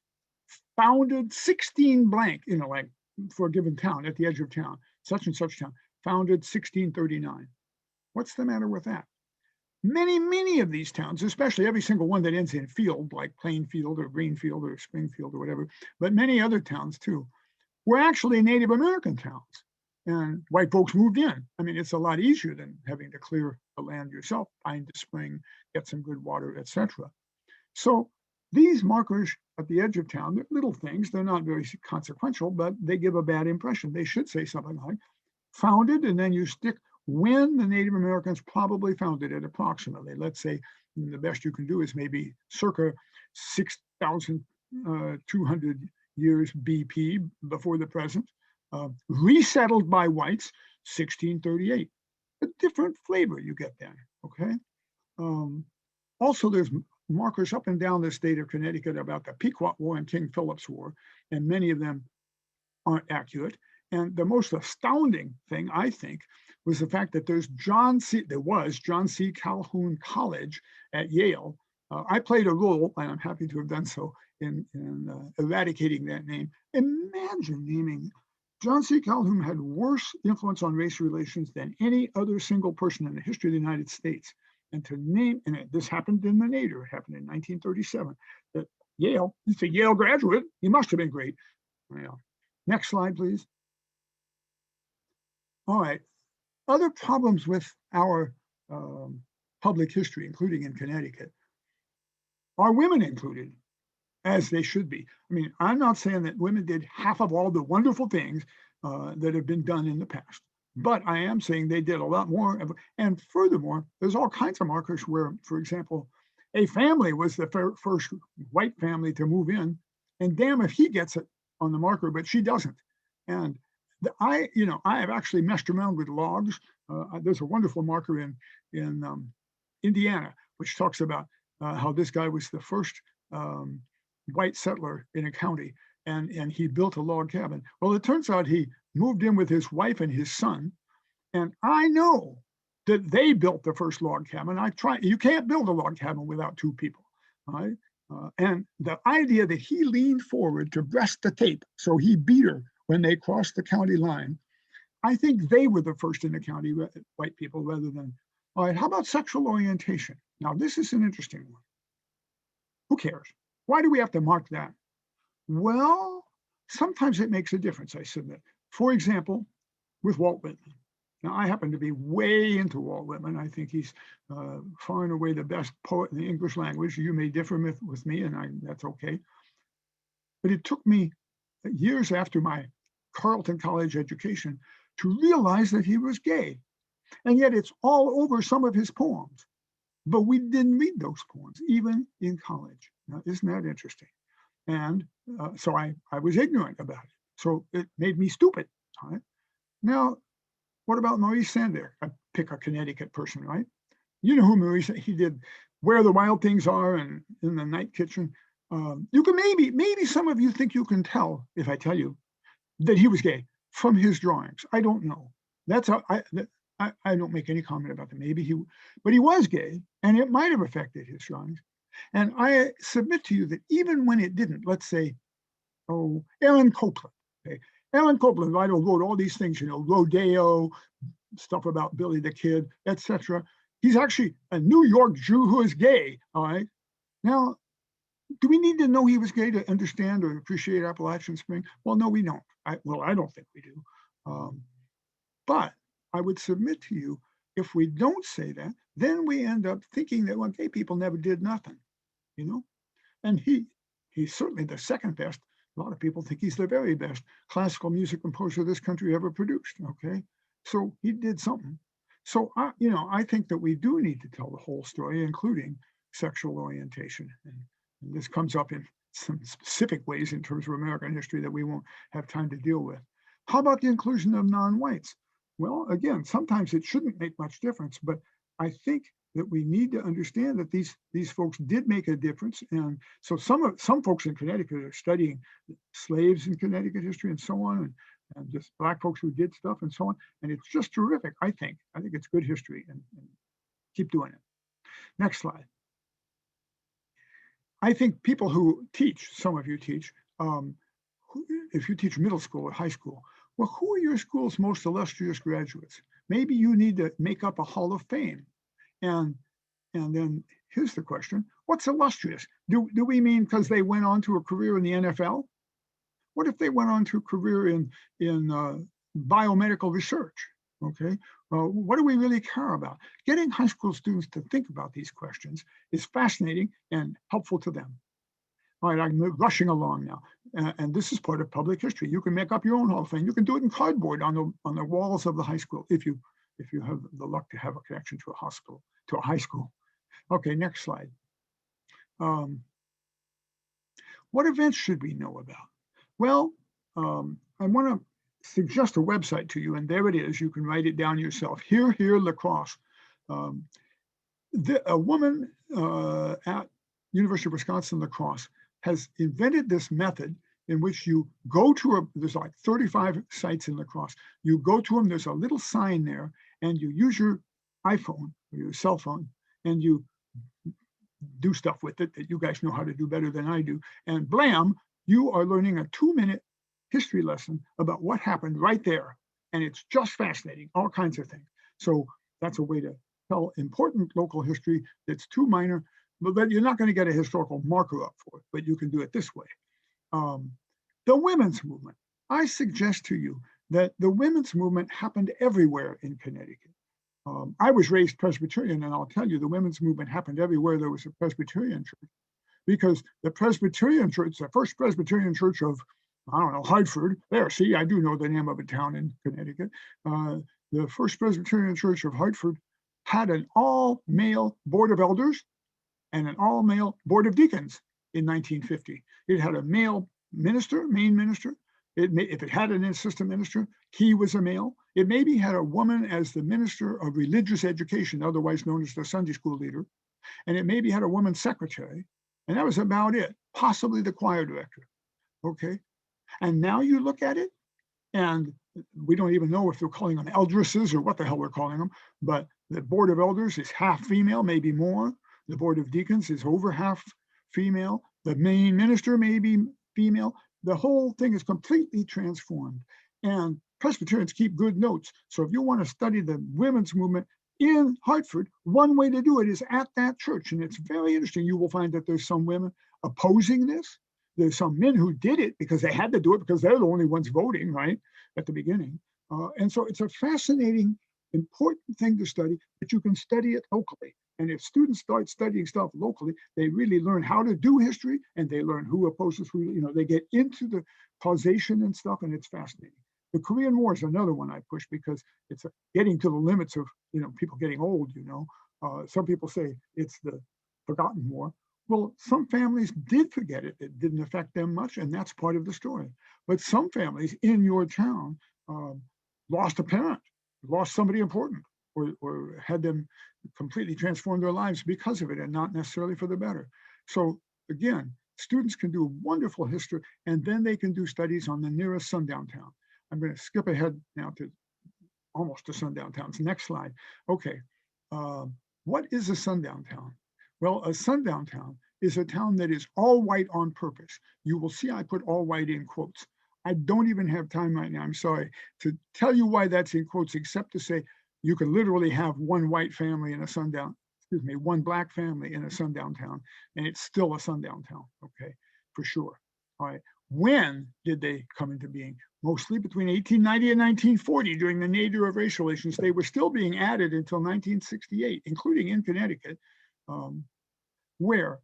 founded 16 blank, like for a given town at the edge of town, such and such town, founded 1639. What's the matter with that? Many of these towns, especially every single one that ends in field, like Plainfield or Greenfield or Springfield or whatever, but many other towns too, were actually Native American towns. And white folks moved in. I mean, it's a lot easier than having to clear the land yourself, find the spring, get some good water, etc. So these markers at the edge of town, they're little things. They're not very consequential, but they give a bad impression. They should say something like founded, and then you stick when the Native Americans probably founded it approximately. Let's say the best you can do is maybe circa 6,200 years BP before the present. Resettled by whites, 1638. A different flavor you get then, okay? Also, there's markers up and down the state of Connecticut about the Pequot War and King Philip's War, and many of them aren't accurate. And the most astounding thing, I think, was the fact that there was John C. Calhoun College at Yale. I played a role, and I'm happy to have done so, in eradicating that name. Imagine naming John C. Calhoun had worse influence on race relations than any other single person in the history of the United States. And to name, and this happened in the nadir, it happened in 1937, that Yale, he's a Yale graduate, he must have been great. Well, next slide, please. All right, other problems with our public history, including in Connecticut, are women included, as they should be. I mean, I'm not saying that women did half of all the wonderful things that have been done in the past, but I am saying they did a lot more. And furthermore, there's all kinds of markers where, for example, a family was the first white family to move in, and damn if he gets it on the marker, but she doesn't. And I have actually messed around with logs. There's a wonderful marker in Indiana, which talks about how this guy was the first white settler in a county, and he built a log cabin. Well, it turns out he moved in with his wife and his son, and I know that they built the first log cabin. You can't build a log cabin without two people, right? And the idea that he leaned forward to breast the tape, so he beat her when they crossed the county line, I think they were the first in the county, white people, rather than, all right, how about sexual orientation? Now, this is an interesting one. Who cares? Why do we have to mark that? Well, sometimes it makes a difference, I submit. For example, with Walt Whitman. Now, I happen to be way into Walt Whitman. I think he's far and away the best poet in the English language. You may differ with me, and that's okay. But it took me years after my Carleton College education to realize that he was gay. And yet it's all over some of his poems. But we didn't read those poems, even in college. Now, isn't that interesting? And so I was ignorant about it. So it made me stupid. Right? Now, what about Maurice Sendak? I pick a Connecticut person, right? You know who Maurice, he did Where the Wild Things Are and In the Night Kitchen. You can maybe some of you think you can tell, if I tell you, that he was gay from his drawings. I don't know. I don't make any comment about that. Maybe but he was gay, and it might have affected his drawings. And I submit to you that even when it didn't, let's say, oh, Aaron Copland. Okay, Aaron Copland, right, wrote all these things, Rodeo, stuff about Billy the Kid, etc. He's actually a New York Jew who is gay. All right. Now, do we need to know he was gay to understand or appreciate Appalachian Spring? Well, no, we don't. I don't think we do. But I would submit to you, if we don't say that, then we end up thinking that, well, gay people never did nothing, And he's certainly the second best. A lot of people think he's the very best classical music composer this country ever produced. Okay, so he did something. So I think that we do need to tell the whole story, including sexual orientation, and this comes up in some specific ways in terms of American history that we won't have time to deal with. How about the inclusion of non-whites? Well, again, sometimes it shouldn't make much difference, but I think that we need to understand that these folks did make a difference. And so some folks in Connecticut are studying slaves in Connecticut history and so on, and just Black folks who did stuff and so on. And it's just terrific, I think. I think it's good history, and keep doing it. Next slide. I think people who teach, some of you teach, if you teach middle school or high school, well, who are your school's most illustrious graduates? Maybe you need to make up a Hall of Fame. And then here's the question: what's illustrious? Do we mean because they went on to a career in the NFL? What if they went on to a career in biomedical research? Okay, well, what do we really care about? Getting high school students to think about these questions is fascinating and helpful to them. All right, I'm rushing along now, and this is part of public history. You can make up your own Hall of Fame. You can do it in cardboard on the walls of the high school if you have the luck to have a connection to a high school. Okay, next slide. What events should we know about? Well, I want to suggest a website to you, and there it is. You can write it down yourself. Here, lacrosse. A woman at University of Wisconsin La Crosse has invented this method in which you go to there's like 35 sites in La Crosse. You go to them, there's a little sign there, and you use your iPhone or your cell phone, and you do stuff with it that you guys know how to do better than I do. And blam, you are learning a 2-minute history lesson about what happened right there. And it's just fascinating, all kinds of things. So that's a way to tell important local history that's too minor, but you're not going to get a historical marker up for it, but you can do it this way. The women's movement. I suggest to you that the women's movement happened everywhere in Connecticut. I was raised Presbyterian, and I'll tell you, the women's movement happened everywhere there was a Presbyterian church, because the Presbyterian church, the first Presbyterian church of, I don't know, Hartford, there, see, I do know the name of a town in Connecticut. The first Presbyterian church of Hartford had an all-male board of elders and an all-male board of deacons in 1950. It had a male minister, main minister. If it had an assistant minister, he was a male. It maybe had a woman as the minister of religious education, otherwise known as the Sunday school leader. And it maybe had a woman secretary. And that was about it, possibly the choir director. Okay. And now you look at it, and we don't even know if they're calling them eldresses or what the hell we're calling them, but the board of elders is half female, maybe more. The board of deacons is over half female. The main minister may be female. The whole thing is completely transformed. And Presbyterians keep good notes. So if you want to study the women's movement in Hartford, one way to do it is at that church. And it's very interesting. You will find that there's some women opposing this. There's some men who did it because they had to do it because they're the only ones voting, right, at the beginning. And so it's a fascinating, important thing to study, but you can study it locally. And if students start studying stuff locally, they really learn how to do history, and they learn who opposes who, they get into the causation and stuff, and it's fascinating. The Korean War is another one I push because it's getting to the limits of, people getting old, Some people say it's the forgotten war. Well, some families did forget it. It didn't affect them much, and that's part of the story. But some families in your town lost a parent, lost somebody important, or had them completely transform their lives because of it, and not necessarily for the better. So again, students can do wonderful history, and then they can do studies on the nearest sundown town. I'm going to skip ahead now to almost to sundown towns. Next slide. Okay. What is a sundown town? Well, a sundown town is a town that is all white on purpose. You will see I put all white in quotes. I don't even have time right now, I'm sorry, to tell you why that's in quotes, except to say you can literally have one white family in a sundown, excuse me, one black family in a sundown town, and it's still a sundown town, okay, for sure. All right, when did they come into being? Mostly between 1890 and 1940 during the nadir of race relations. They were still being added until 1968, including in Connecticut, where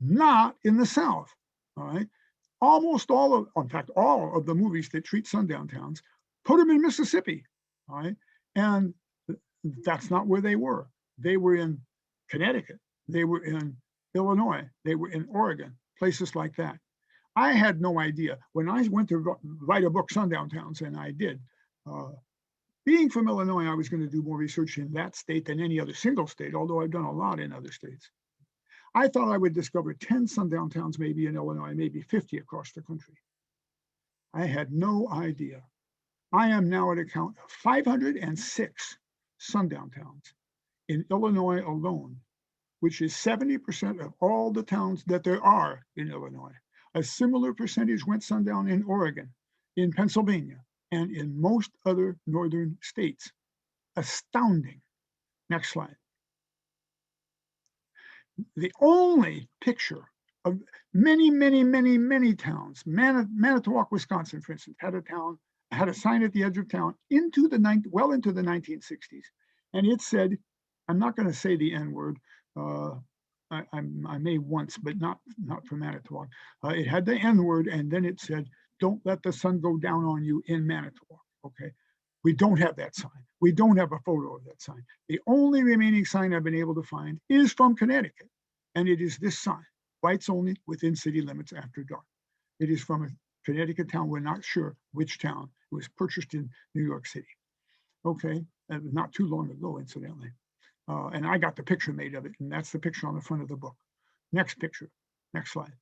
not in the South, all right? Almost all of, in fact, all of the movies that treat sundown towns put them in Mississippi, all right? And that's not where they were. They were in Connecticut, they were in Illinois, they were in Oregon, places like that. I had no idea. When I went to write a book, Sundown Towns, and I did, being from Illinois, I was going to do more research in that state than any other single state, although I've done a lot in other states. I thought I would discover 10 sundown towns, maybe in Illinois, maybe 50 across the country. I had no idea. I am now at a count of 506 sundown towns in Illinois alone, which is 70% of all the towns that there are in Illinois. A similar percentage went sundown in Oregon, in Pennsylvania, and in most other northern states. Astounding. Next slide. The only picture of many, many, many, many towns, Manitowoc, Wisconsin, for instance, had a sign at the edge of town well into the 1960s. And it said, I'm not going to say the N word. I may once, but not for Manitowoc. It had the N word, and then it said, don't let the sun go down on you in Manitowoc, okay? We don't have that sign. We don't have a photo of that sign. The only remaining sign I've been able to find is from Connecticut, and it is this sign, whites only within city limits after dark. It is from a Connecticut town. We're not sure which town. It was purchased in New York City, okay? Not too long ago, incidentally. And I got the picture made of it, and that's the picture on the front of the book. Next picture, next slide.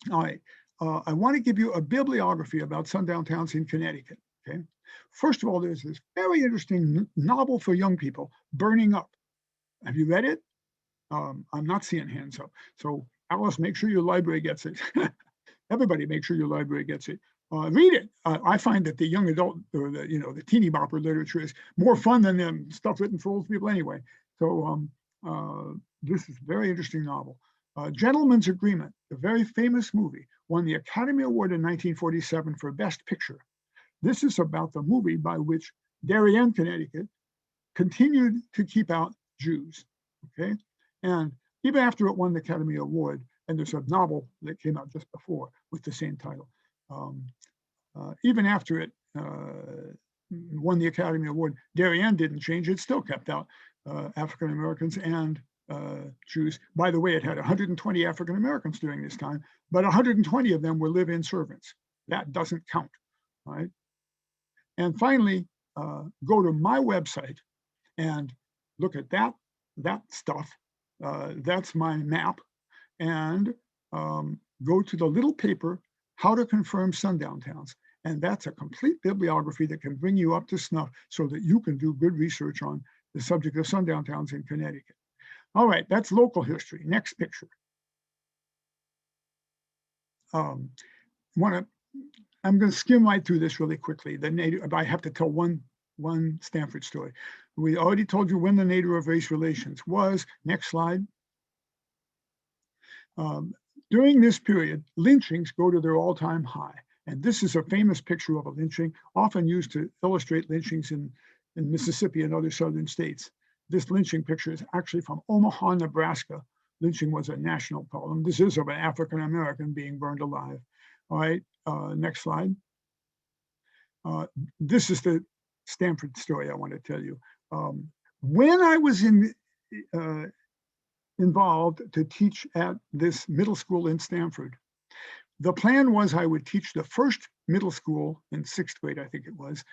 All right, I want to give you a bibliography about sundown towns in Connecticut, okay? First of all, there's this very interesting novel for young people, Burning Up. Have you read it? I'm not seeing hands up. So Alice, make sure your library gets it. Everybody make sure your library gets it. Read it. I find that the young adult or the teeny bopper literature is more fun than the stuff written for old people anyway. So this is a very interesting novel. Gentleman's Agreement, a very famous movie, won the Academy Award in 1947 for Best Picture. This is about the movie by which Darien, Connecticut, continued to keep out Jews, okay? And even after it won the Academy Award, and there's a novel that came out just before with the same title, even after it won the Academy Award, Darien didn't change. It still kept out African Americans and Jews. By the way, it had 120 African Americans during this time, but 120 of them were live-in servants. That doesn't count, right? And finally, go to my website and look at that stuff. That's my map. And go to the little paper, How to Confirm Sundown Towns. And that's a complete bibliography that can bring you up to snuff so that you can do good research on the subject of sundown towns in Connecticut. All right, that's local history. Next picture. I'm going to skim right through this really quickly. I have to tell one Stamford story. We already told you when the nadir of race relations was. Next slide. During this period, lynchings go to their all-time high. And this is a famous picture of a lynching, often used to illustrate lynchings in Mississippi and other southern states. This lynching picture is actually from Omaha, Nebraska. Lynching was a national problem. This is of an African American being burned alive. All right, next slide. This is the Stamford story I want to tell you. When I was involved to teach at this middle school in Stamford, the plan was I would teach the first middle school in 6th grade, I think it was,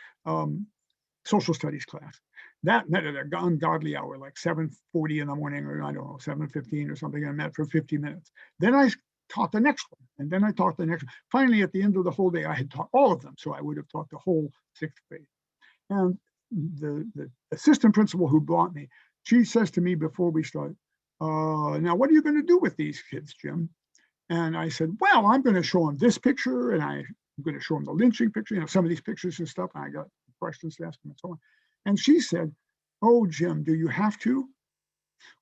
social studies class. That met at an ungodly hour, like 7:40 in the morning, or I don't know, 7:15 or something. I met for 50 minutes. Then I taught the next one, and then I taught the next one. Finally, at the end of the whole day, I had taught all of them, so I would have taught the whole 6th grade. And the assistant principal who brought me, she says to me before we start, now what are you going to do with these kids, Jim? And I said, well, I'm going to show them this picture, and I'm going to show them the lynching picture, you know, some of these pictures and stuff. And I got questions to ask them and so on. And she said, oh, Jim, do you have to?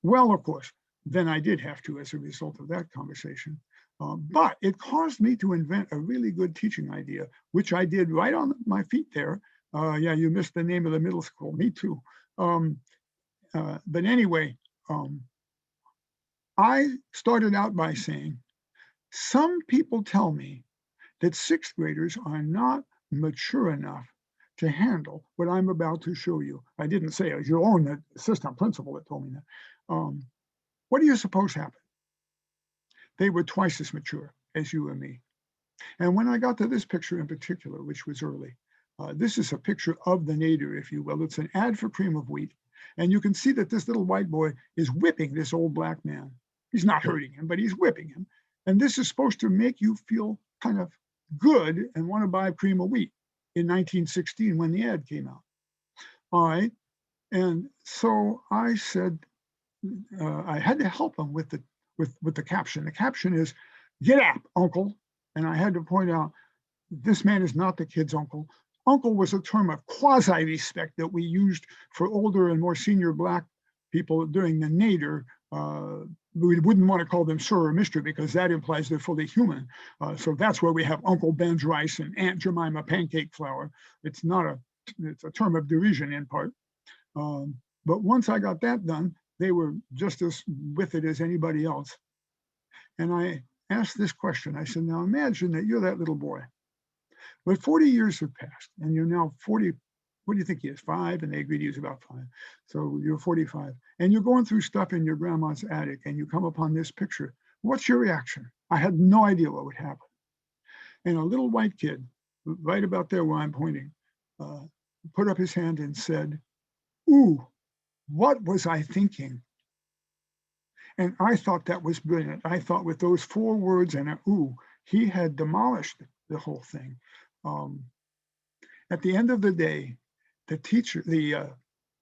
Well, of course, then I did have to as a result of that conversation. But it caused me to invent a really good teaching idea, which I did right on my feet there. Yeah, you missed the name of the middle school. Me too. But anyway, I started out by saying, some people tell me that sixth graders are not mature enough to handle what I'm about to show you. I didn't say it, was your own assistant principal that told me that. What do you suppose happened? They were twice as mature as you and me. And when I got to this picture in particular, which was early, this is a picture of the nadir, if you will. It's an ad for cream of wheat. And you can see that this little white boy is whipping this old black man. He's not hurting him, but he's whipping him. And this is supposed to make you feel kind of good and want to buy cream of wheat in 1916 when the ad came out. All right. And so I said, I had to help him with the caption. The caption is, "Get up, uncle." And I had to point out, this man is not the kid's uncle. Uncle was a term of quasi-respect that we used for older and more senior Black people during the nadir. We wouldn't want to call them sir or mister because that implies they're fully human. So that's where we have Uncle Ben's rice and Aunt Jemima pancake flour. It's a term of derision in part. But once I got that done, they were just as with it as anybody else. And I asked this question. I said, now imagine that you're that little boy. But 40 years have passed and you're now 40. What do you think he is? 5? And they agreed he was about 5. So you're 45. And you're going through stuff in your grandma's attic and you come upon this picture. What's your reaction? I had no idea what would happen. And a little white kid, right about there where I'm pointing, put up his hand and said, "Ooh, what was I thinking?" And I thought that was brilliant. I thought with those 4 words and a ooh, he had demolished the whole thing. At the end of the day, the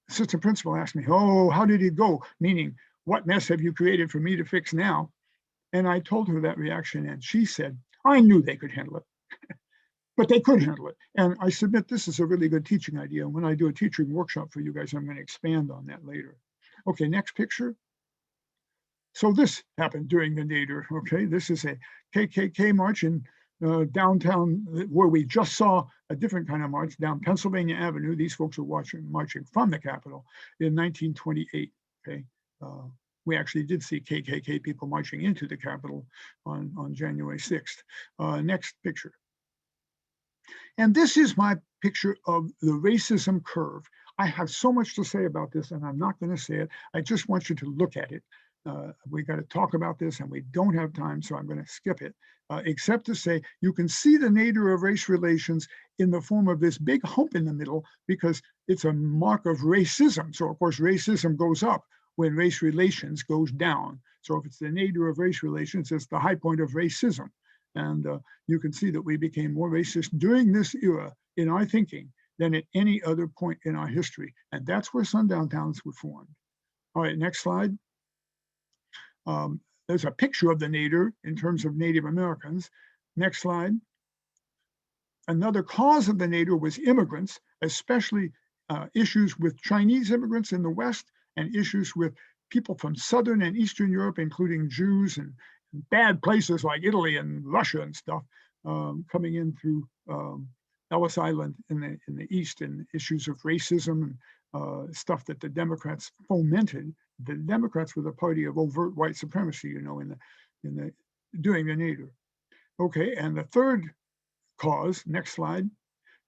assistant principal asked me, "Oh, how did it go?" Meaning, what mess have you created for me to fix now? And I told her that reaction, and she said, "I knew they could handle it." But they could handle it. And I submit this is a really good teaching idea. When I do a teaching workshop for you guys, I'm going to expand on that later. Okay, next picture. So this happened during the nadir. Okay, this is a KKK march in downtown where we just saw a different kind of march down Pennsylvania Avenue. These folks were marching from the Capitol in 1928. Okay, we actually did see KKK people marching into the Capitol on January 6th. Next picture. And this is my picture of the racism curve. I have so much to say about this, and I'm not going to say it. I just want you to look at it. We got to talk about this, and we don't have time, so I'm going to skip it, except to say you can see the nadir of race relations in the form of this big hump in the middle because it's a mark of racism. So, of course, racism goes up when race relations goes down. So if it's the nadir of race relations, it's the high point of racism. And you can see that we became more racist during this era in our thinking than at any other point in our history. And that's where sundown towns were formed. All right, next slide. There's a picture of the nadir in terms of Native Americans. Next slide. Another cause of the nadir was immigrants, especially issues with Chinese immigrants in the West and issues with people from Southern and Eastern Europe, including Jews and bad places like Italy and Russia and stuff coming in through Ellis Island in the East, and issues of racism and stuff that the Democrats fomented. The Democrats were the party of overt white supremacy, you know, during the nadir. Okay, and the third cause, next slide.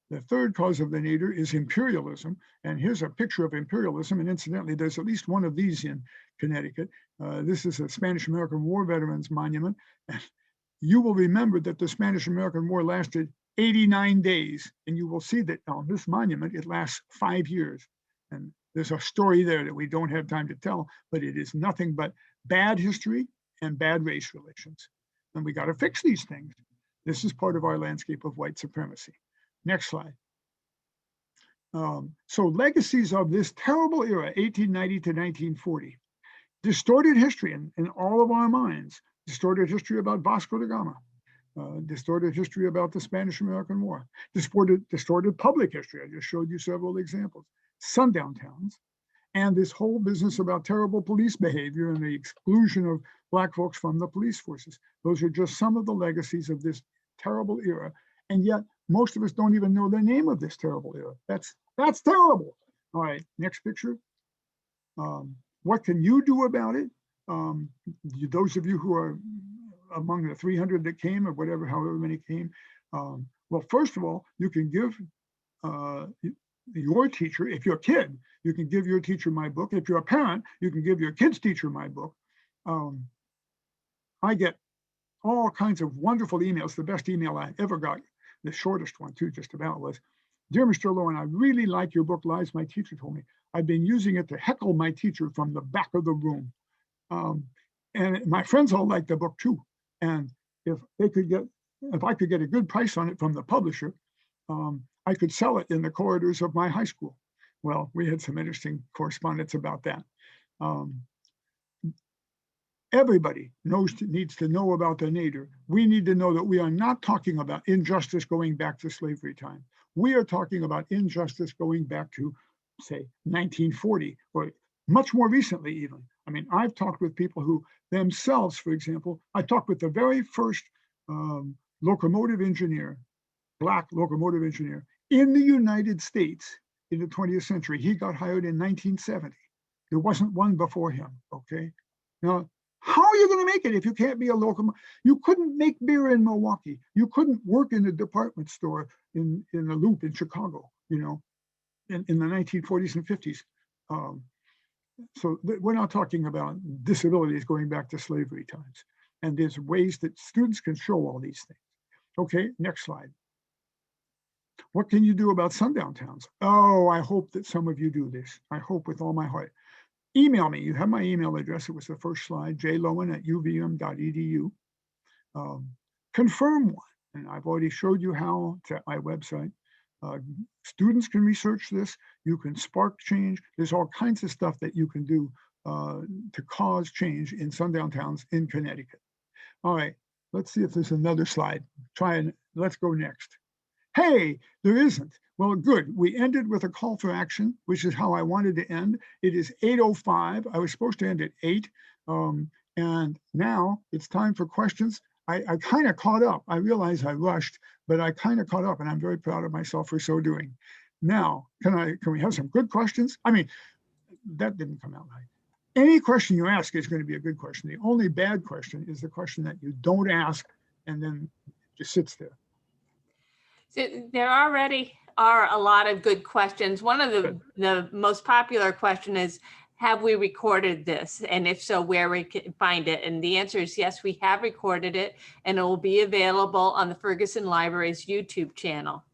The third cause of the nadir is imperialism. And here's a picture of imperialism. And incidentally, there's at least one of these in Connecticut. This is a Spanish-American War Veterans Monument. And you will remember that the Spanish-American War lasted 89 days. And you will see that on this monument, it lasts 5 years. And there's a story there that we don't have time to tell, but it is nothing but bad history and bad race relations. And we got to fix these things. This is part of our landscape of white supremacy. Next slide. So legacies of this terrible era, 1890 to 1940, distorted history in all of our minds, distorted history about Vasco da Gama, distorted history about the Spanish-American War, distorted public history. I just showed you several examples. Sundown towns, and this whole business about terrible police behavior and the exclusion of Black folks from the police forces. Those are just some of the legacies of this terrible era. And yet most of us don't even know the name of this terrible era. That's terrible. All right, next picture. What can you do about it? Those of you who are among the 300 that came, or whatever, however many came. Well, first of all, you can give your teacher, if you're a kid, you can give your teacher my book. If you're a parent, you can give your kid's teacher my book. I get all kinds of wonderful emails. The best email I ever got, the shortest one too, just about, was, "Dear Mr. Lowen, I really like your book, Lies My Teacher Told Me. I've been using it to heckle my teacher from the back of the room. And my friends all like the book too. And if I could get a good price on it from the publisher, I could sell it in the corridors of my high school." Well, we had some interesting correspondence about that. Everybody needs to know about the nadir. We need to know that we are not talking about injustice going back to slavery time. We are talking about injustice going back to, say, 1940, or much more recently even. I mean, I've talked with people who themselves, for example, I talked with the very first locomotive engineer, Black locomotive engineer in the United States in the 20th century. He got hired in 1970. There wasn't one before him, okay? Now, how are you going to make it if you can't be a locomotive? You couldn't make beer in Milwaukee. You couldn't work in a department store in the Loop in Chicago, you know, in the 1940s and 50s. So we're not talking about disabilities going back to slavery times. And there's ways that students can show all these things. Okay, next slide. What can you do about sundown towns? Oh, I hope that some of you do this. I hope with all my heart. Email me. You have my email address. It was the first slide, jlowen@uvm.edu. Confirm one. And I've already showed you how. It's at my website. Students can research this. You can spark change. There's all kinds of stuff that you can do to cause change in sundown towns in Connecticut. All right, let's see if there's another slide. Let's go next. Hey, there isn't. Well, good. We ended with a call for action, which is how I wanted to end. It is 8:05. I was supposed to end at 8. And now it's time for questions. I kind of caught up. I realize I rushed, but I kind of caught up, and I'm very proud of myself for so doing. Now, can we have some good questions? I mean, that didn't come out right. Any question you ask is going to be a good question. The only bad question is the question that you don't ask and then just sits there. So there already are a lot of good questions. One of the most popular question is, have we recorded this? And if so, where we can find it? And the answer is yes, we have recorded it, and it will be available on the Ferguson Library's YouTube channel.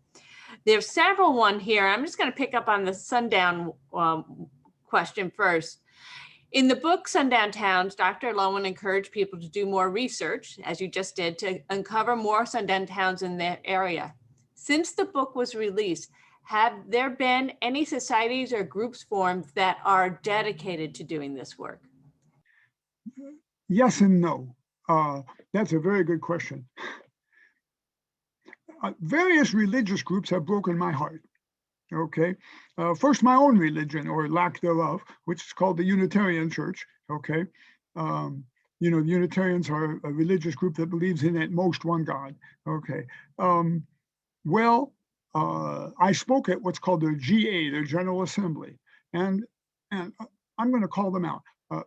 There's several one here. I'm just going to pick up on the sundown question first. In the book Sundown Towns, Dr. Lowen encouraged people to do more research, as you just did, to uncover more sundown towns in their area. Since the book was released, have there been any societies or groups formed that are dedicated to doing this work? Yes and no. That's a very good question. Various religious groups have broken my heart. Okay. First, my own religion, or lack thereof, which is called the Unitarian Church. Okay. You know, the Unitarians are a religious group that believes in at most one God. Okay. I spoke at what's called the GA, the General Assembly, and I'm going to call them out.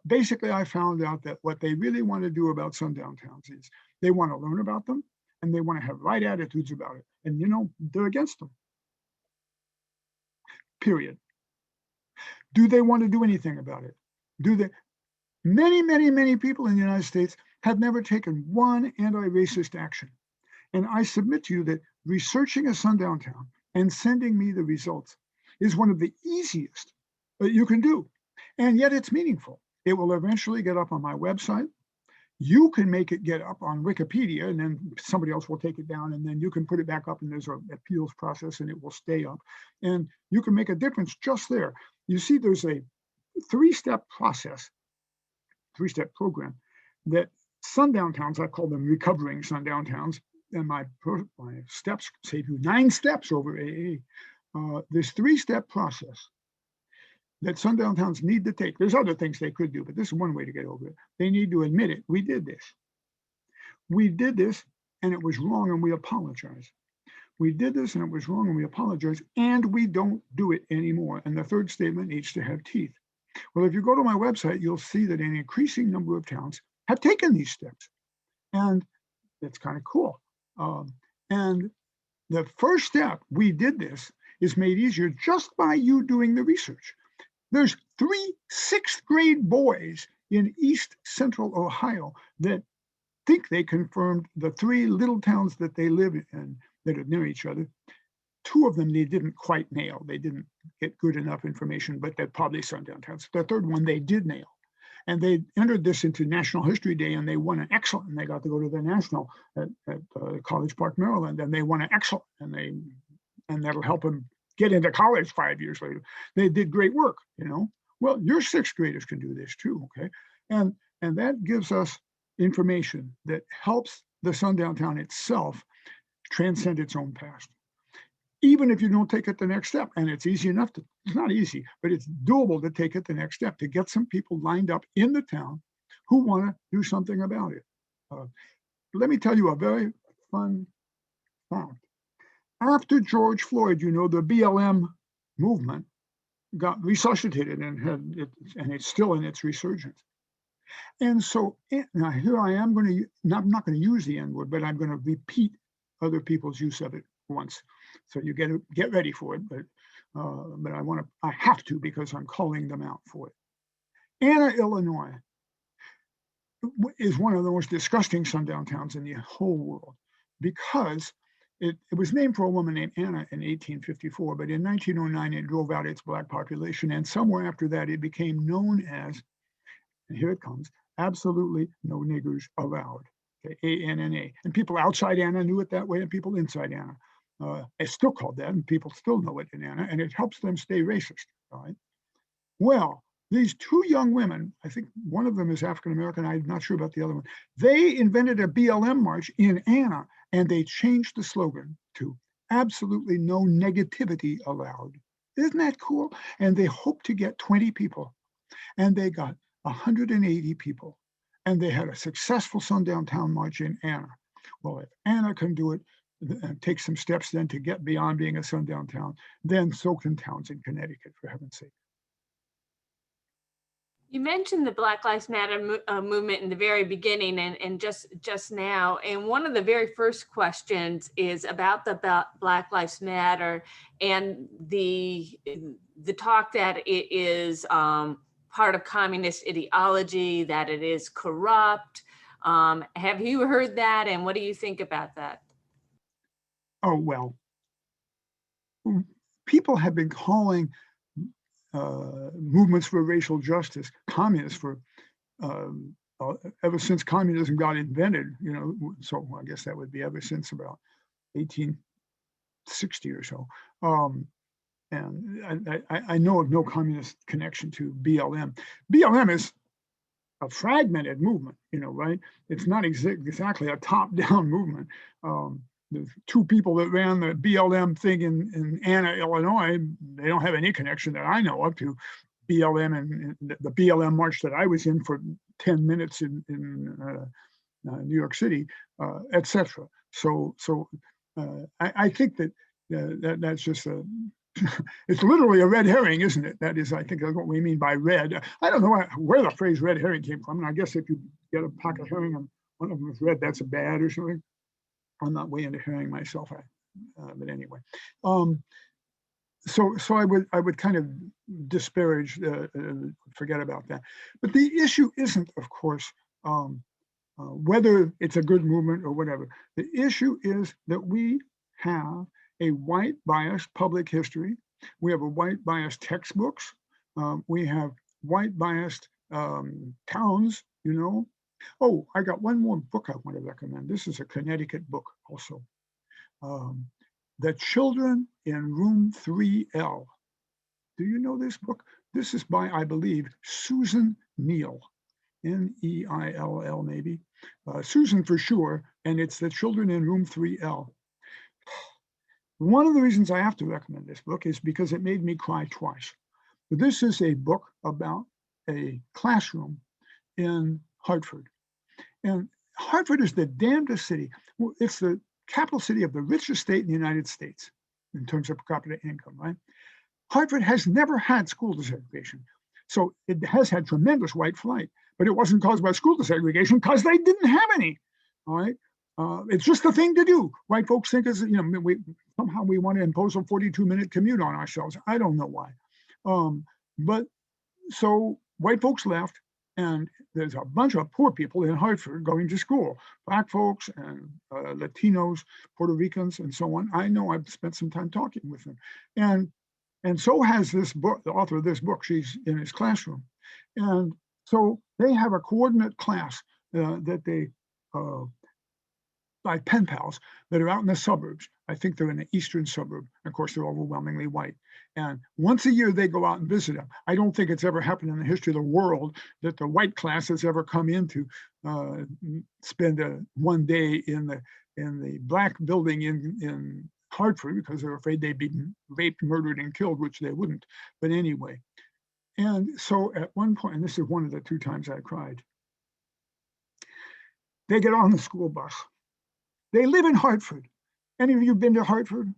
Basically, I found out that what they really want to do about sundown towns is they want to learn about them, and they want to have right attitudes about it. And, you know, they're against them. Period. Do they want to do anything about it? Do they? Many, many, many people in the United States have never taken one anti-racist action. And I submit to you that researching a sundown town and sending me the results is one of the easiest that you can do. And yet it's meaningful. It will eventually get up on my website. You can make it get up on Wikipedia, and then somebody else will take it down, and then you can put it back up, and there's an appeals process, and it will stay up. And you can make a difference just there. You see, there's a three-step process, three-step program that sundown towns, I call them recovering sundown towns, and my steps say 9 steps over AA. This three-step process that sundown towns need to take. There's other things they could do, but this is one way to get over it. They need to admit it. We did this. We did this, and it was wrong, and we apologize. We did this, and it was wrong, and we apologize, and we don't do it anymore. And the third statement needs to have teeth. Well, if you go to my website, you'll see that an increasing number of towns have taken these steps, and it's kind of cool. And the first step, we did this, is made easier just by you doing the research. There's 3 6th grade boys in East Central Ohio that think they confirmed the 3 little towns that they live in that are near each other. 2 of them they didn't quite nail. They didn't get good enough information, but they're probably sundown towns. The third one they did nail. And they entered this into National History Day, and they won an excellent, and they got to go to the national at College Park, Maryland, and they won an excellent, and that'll help them get into college 5 years later. They did great work, you know. Well, your 6th graders can do this too, okay? And that gives us information that helps the sundown town itself transcend its own past. Even if you don't take it the next step, and it's easy enough to, it's not easy, but it's doable to take it the next step, to get some people lined up in the town who want to do something about it. Let me tell you a very fun fact. After George Floyd, you know, the BLM movement got resuscitated and it's still in its resurgence. And so now here I am I'm not going to use the N word, but I'm going to repeat other people's use of it once. So you get ready for it, but I have to, because I'm calling them out for it. Anna, Illinois is one of the most disgusting sundown towns in the whole world, because it was named for a woman named Anna in 1854, but in 1909, it drove out its Black population. And somewhere after that, it became known as, and here it comes, absolutely no niggers allowed, okay, ANNA. And people outside Anna knew it that way, and people inside Anna. It's still called that, and people still know it in Anna, and it helps them stay racist, all right? Well, these 2 young women, I think one of them is African-American, I'm not sure about the other one, they invented a BLM march in Anna, and they changed the slogan to absolutely no negativity allowed. Isn't that cool? And they hoped to get 20 people, and they got 180 people, and they had a successful sundown town march in Anna. Well, if Anna can do it, and take some steps then to get beyond being a sundown town, then so can towns in Connecticut, for heaven's sake. You mentioned the Black Lives Matter movement in the very beginning and just now. And one of the very first questions is about the Black Lives Matter and the talk that it is part of communist ideology, that it is corrupt. Have you heard that? And what do you think about that? Oh, well, people have been calling movements for racial justice communists for ever since communism got invented, you know, so I guess that would be ever since about 1860 or so. And I know of no communist connection to BLM. BLM is a fragmented movement, you know, right? It's not exactly a top-down movement. The 2 people that ran the BLM thing in Anna, Illinois, they don't have any connection that I know of to BLM and the BLM march that I was in for 10 minutes in New York City, etc. So I think that that's just it's literally a red herring, isn't it? That is, I think that's what we mean by red. I don't know where the phrase red herring came from. And I guess if you get a pack of herring and one of them is red, that's a bad or something. I'm not way into herring myself, but anyway. So I would kind of disparage, forget about that. But the issue isn't, of course, whether it's a good movement or whatever. The issue is that we have a white biased public history. We have a white biased textbooks. We have white biased towns, you know, Oh, I got one more book I want to recommend. This is a Connecticut book also. Um, The Children in Room 3L. Do you know this book? This is by, I believe, Susan Neil, Neill maybe. Susan for sure, and it's The Children in Room 3L. One of the reasons I have to recommend this book is because it made me cry twice. This is a book about a classroom in Hartford. And Hartford is the damnedest city. Well, it's the capital city of the richest state in the United States in terms of per capita income, right? Hartford has never had school desegregation. So it has had tremendous white flight, but it wasn't caused by school desegregation because they didn't have any, all right? It's just the thing to do. White folks think is, somehow we want to impose a 42-minute commute on ourselves. I don't know why. But so white folks left, and there's a bunch of poor people in Hartford going to school, Black folks and Latinos, Puerto Ricans, and so on. I know, I've spent some time talking with them. And so has this book, the author of this book, she's in his classroom. And so they have a coordinate class that they, like pen pals, that are out in the suburbs. I think they're in the eastern suburb. Of course, they're overwhelmingly white. And once a year, they go out and visit them. I don't think it's ever happened in the history of the world that the white class has ever come in to spend one day in the black building in Hartford because they're afraid they'd be raped, murdered, and killed, which they wouldn't. But anyway, and so at one point, and this is one of the 2 times I cried, they get on the school bus. They live in Hartford. Any of you been to Hartford?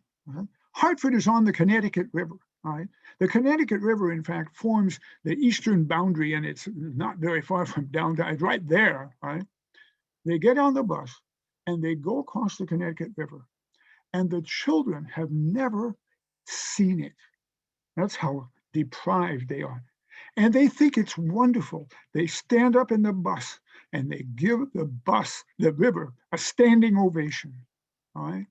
Hartford is on the Connecticut River. All right. The Connecticut River, in fact, forms the eastern boundary, and it's not very far from downtown. It's right there. Right. They get on the bus and they go across the Connecticut River, and the children have never seen it. That's how deprived they are. And they think it's wonderful. They stand up in the bus and they give the river, a standing ovation. All right.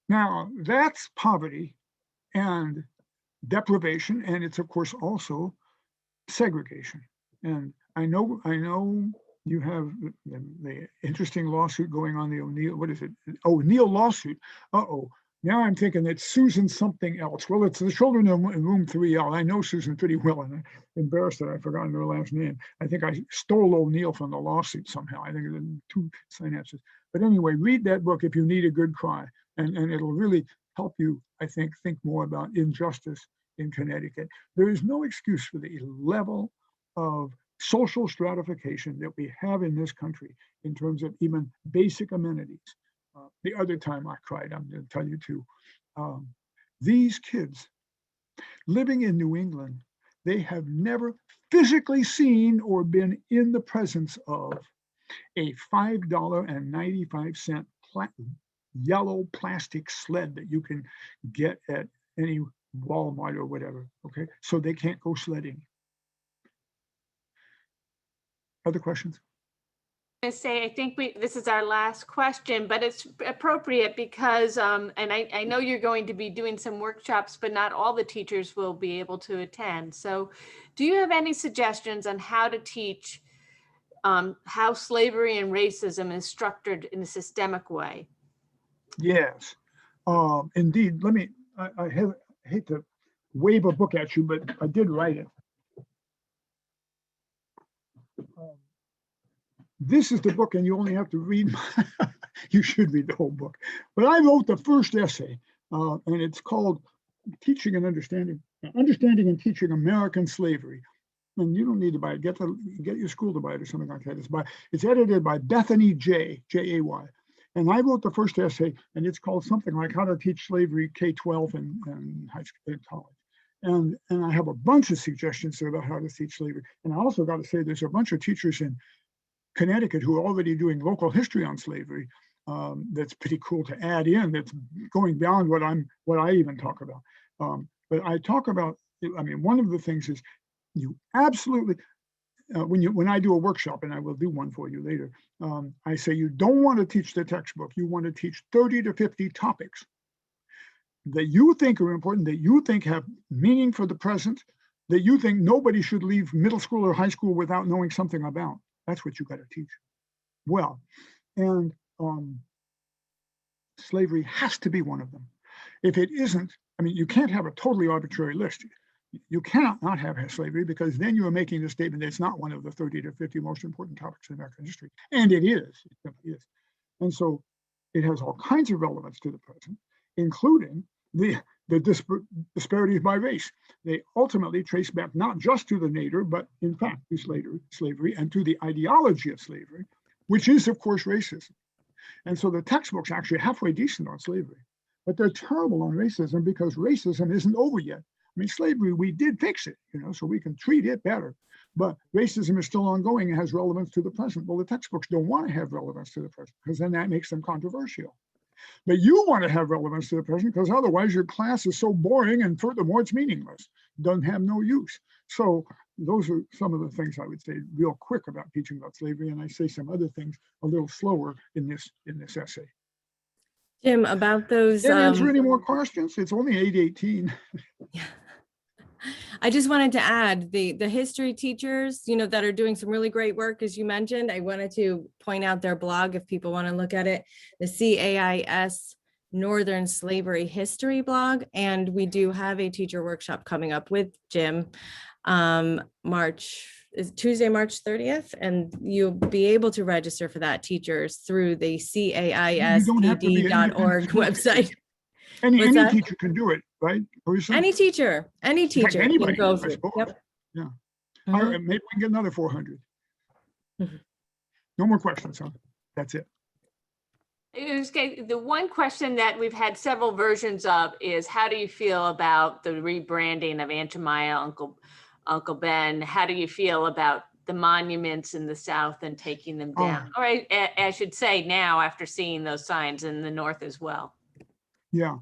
Now, that's poverty and deprivation, and it's of course also segregation. And I know you have the interesting lawsuit going on, the O'Neill, what is it? O'Neill lawsuit. Now I'm thinking it's Susan something else. Well, it's the children in room 3L. I know Susan pretty well, and I'm embarrassed that I've forgotten her last name. I think I stole O'Neill from the lawsuit somehow. I think there are 2 synapses. But anyway, read that book if you need a good cry, and it'll really help you, I think more about injustice in Connecticut. There is no excuse for the level of social stratification that we have in this country in terms of even basic amenities. The other time I cried, I'm going to tell you too. These kids living in New England, they have never physically seen or been in the presence of a $5.95 yellow plastic sled that you can get at any Walmart or whatever. Okay, so they can't go sledding. Other questions? I say, I think this is our last question, but it's appropriate because, and I know you're going to be doing some workshops, but not all the teachers will be able to attend. So do you have any suggestions on how to teach how slavery and racism is structured in a systemic way? Yes, indeed. I hate to wave a book at you, but I did write it. This is the book, and you only have to read, you should read the whole book. But I wrote the first essay, and it's called Teaching and Understanding and Teaching American Slavery. And you don't need to buy it, get your school to buy it or something like that. It's edited by Bethany Jay, J-A-Y. And I wrote the first essay, and it's called something like How to Teach Slavery K-12 and high school and college. And I have a bunch of suggestions there about how to teach slavery. And I also got to say, there's a bunch of teachers in Connecticut who are already doing local history on slavery. That's pretty cool to add in. That's going beyond what I even talk about. But I talk about, one of the things is you absolutely, when I do a workshop, and I will do one for you later, I say you don't want to teach the textbook. You want to teach 30 to 50 topics that you think are important, that you think have meaning for the present, that you think nobody should leave middle school or high school without knowing something about. That's what you got to teach. Well, and slavery has to be one of them. If it isn't, I mean, you can't have a totally arbitrary list. You cannot not have slavery, because then you are making the statement that it's not one of the 30 to 50 most important topics in American history. And it is. It simply is. And so it has all kinds of relevance to the present, including the disparities by race. They ultimately trace back not just to the nadir, but in fact to slavery and to the ideology of slavery, which is, of course, racism. And so the textbooks actually halfway decent on slavery, but they're terrible on racism, because racism isn't over yet. I mean, slavery, we did fix it, so we can treat it better. But racism is still ongoing and has relevance to the present. Well, the textbooks don't want to have relevance to the present, because then that makes them controversial. But you want to have relevance to the present, because otherwise your class is so boring, and furthermore, it's meaningless, doesn't have no use. So those are some of the things I would say real quick about teaching about slavery. And I say some other things a little slower in this essay. Jim, about those. Didn't answer any more questions. It's only 8:18. I just wanted to add the history teachers, that are doing some really great work, as you mentioned. I wanted to point out their blog if people want to look at it, the CAIS Northern Slavery History blog. And we do have a teacher workshop coming up with Jim, Tuesday, March 30th. And you'll be able to register for that, teachers, through the CAISED.org website. Any teacher can do it, right? Any teacher anybody can go can, through. Yep. Yeah. Mhm. Maybe we can get another 400. Mhm. No more questions, huh? That's it. The one question that we've had several versions of is, how do you feel about the rebranding of Aunt Jemima, Uncle Ben? How do you feel about the monuments in the South and taking them down? Or I should say now, after seeing those signs in the North as well. Yeah.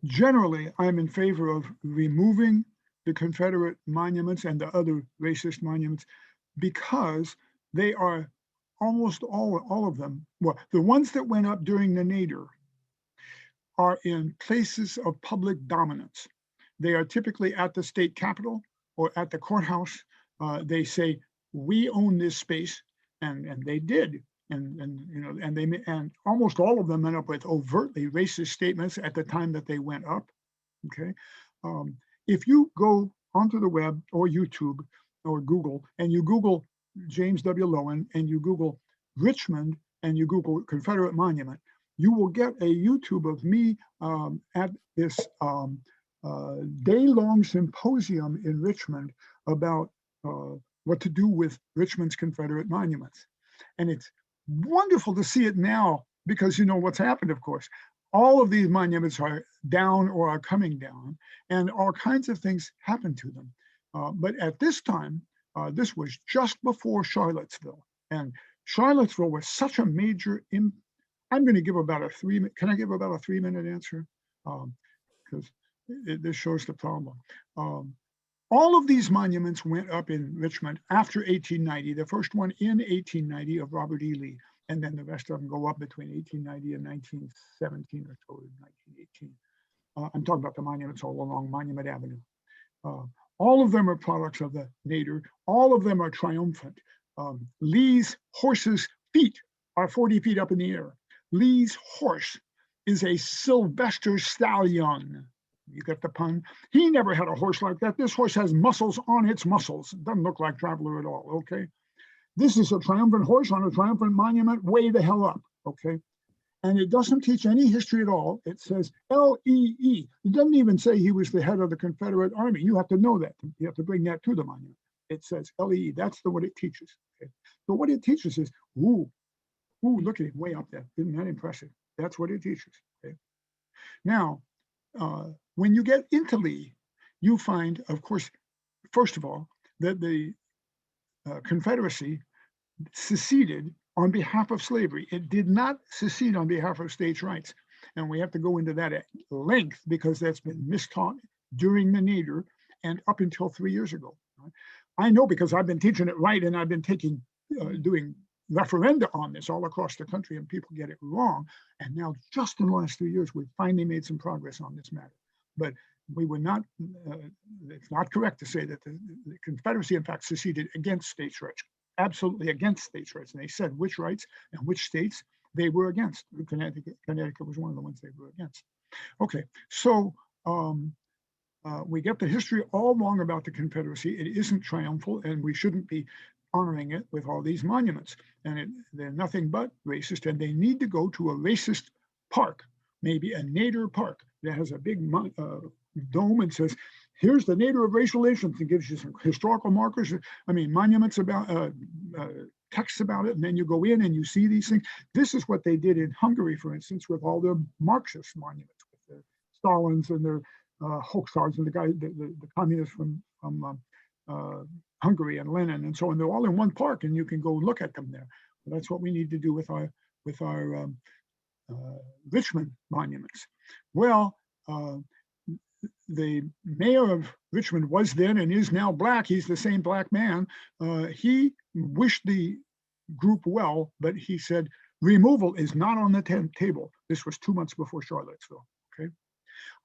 Generally, I'm in favor of removing the Confederate monuments and the other racist monuments, because they are almost all of them. Well, the ones that went up during the nadir are in places of public dominance. They are typically at the state capitol or at the courthouse. They say, we own this space, and they did. And almost all of them went up with overtly racist statements at the time that they went up. Okay, if you go onto the web or YouTube or Google, and you Google James W. Loewen, and you Google Richmond, and you Google Confederate Monument, you will get a YouTube of me at this day-long symposium in Richmond about what to do with Richmond's Confederate monuments, and it's wonderful to see it now, because what's happened, of course. All of these monuments are down or are coming down, and all kinds of things happen to them. But at this time, this was just before Charlottesville, and Charlottesville was such a major. I'm going to give about a 3 minute. Can I give about a 3-minute answer? Because this shows the problem. All of these monuments went up in Richmond after 1890, the first one in 1890 of Robert E. Lee, and then the rest of them go up between 1890 and 1917 or so, 1918. I'm talking about the monuments all along Monument Avenue. All of them are products of the nadir. All of them are triumphant. Lee's horse's feet are 40 feet up in the air. Lee's horse is a Sylvester stallion. You get the pun? He never had a horse like that. This horse has muscles on its muscles. It doesn't look like Traveler at all, okay? This is a triumphant horse on a triumphant monument way the hell up, okay? And it doesn't teach any history at all. It says L-E-E. It doesn't even say he was the head of the Confederate Army. You have to know that. You have to bring that to the monument. It says L-E-E. That's what it teaches, okay? So what it teaches is, ooh, look at it way up there. Isn't that impressive? That's what it teaches, okay? Now, when you get into Lee, you find, of course, first of all, that the Confederacy seceded on behalf of slavery. It did not secede on behalf of states' rights. And we have to go into that at length, because that's been mistaught during the nadir and up until 3 years ago. I know, because I've been teaching it right, and I've been doing referenda on this all across the country, and people get it wrong. And now, just in the last 3 years, we've finally made some progress on this matter. But we would not, it's not correct to say that the Confederacy, in fact, seceded against states' rights. absolutely against states' rights. And they said which rights and which states they were against. Connecticut was one of the ones they were against. Okay, so we get the history all wrong about the Confederacy. It isn't triumphal, and we shouldn't be honoring it with all these monuments. And they're nothing but racist, and they need to go to a racist park, maybe a Nader Park that has a big dome and says, here's the Nader of racial relations, and gives you some historical markers, monuments about, texts about it, and then you go in and you see these things. This is what they did in Hungary, for instance, with all their Marxist monuments, with the Stalins and their Hoxha's and the communists from Hungary and Lenin and so on. They're all in one park, and you can go look at them there. Well, that's what we need to do with our Richmond monuments. Well, the mayor of Richmond was then and is now black. He's the same black man. He wished the group well, but he said removal is not on the table. This was 2 months before Charlottesville. Okay,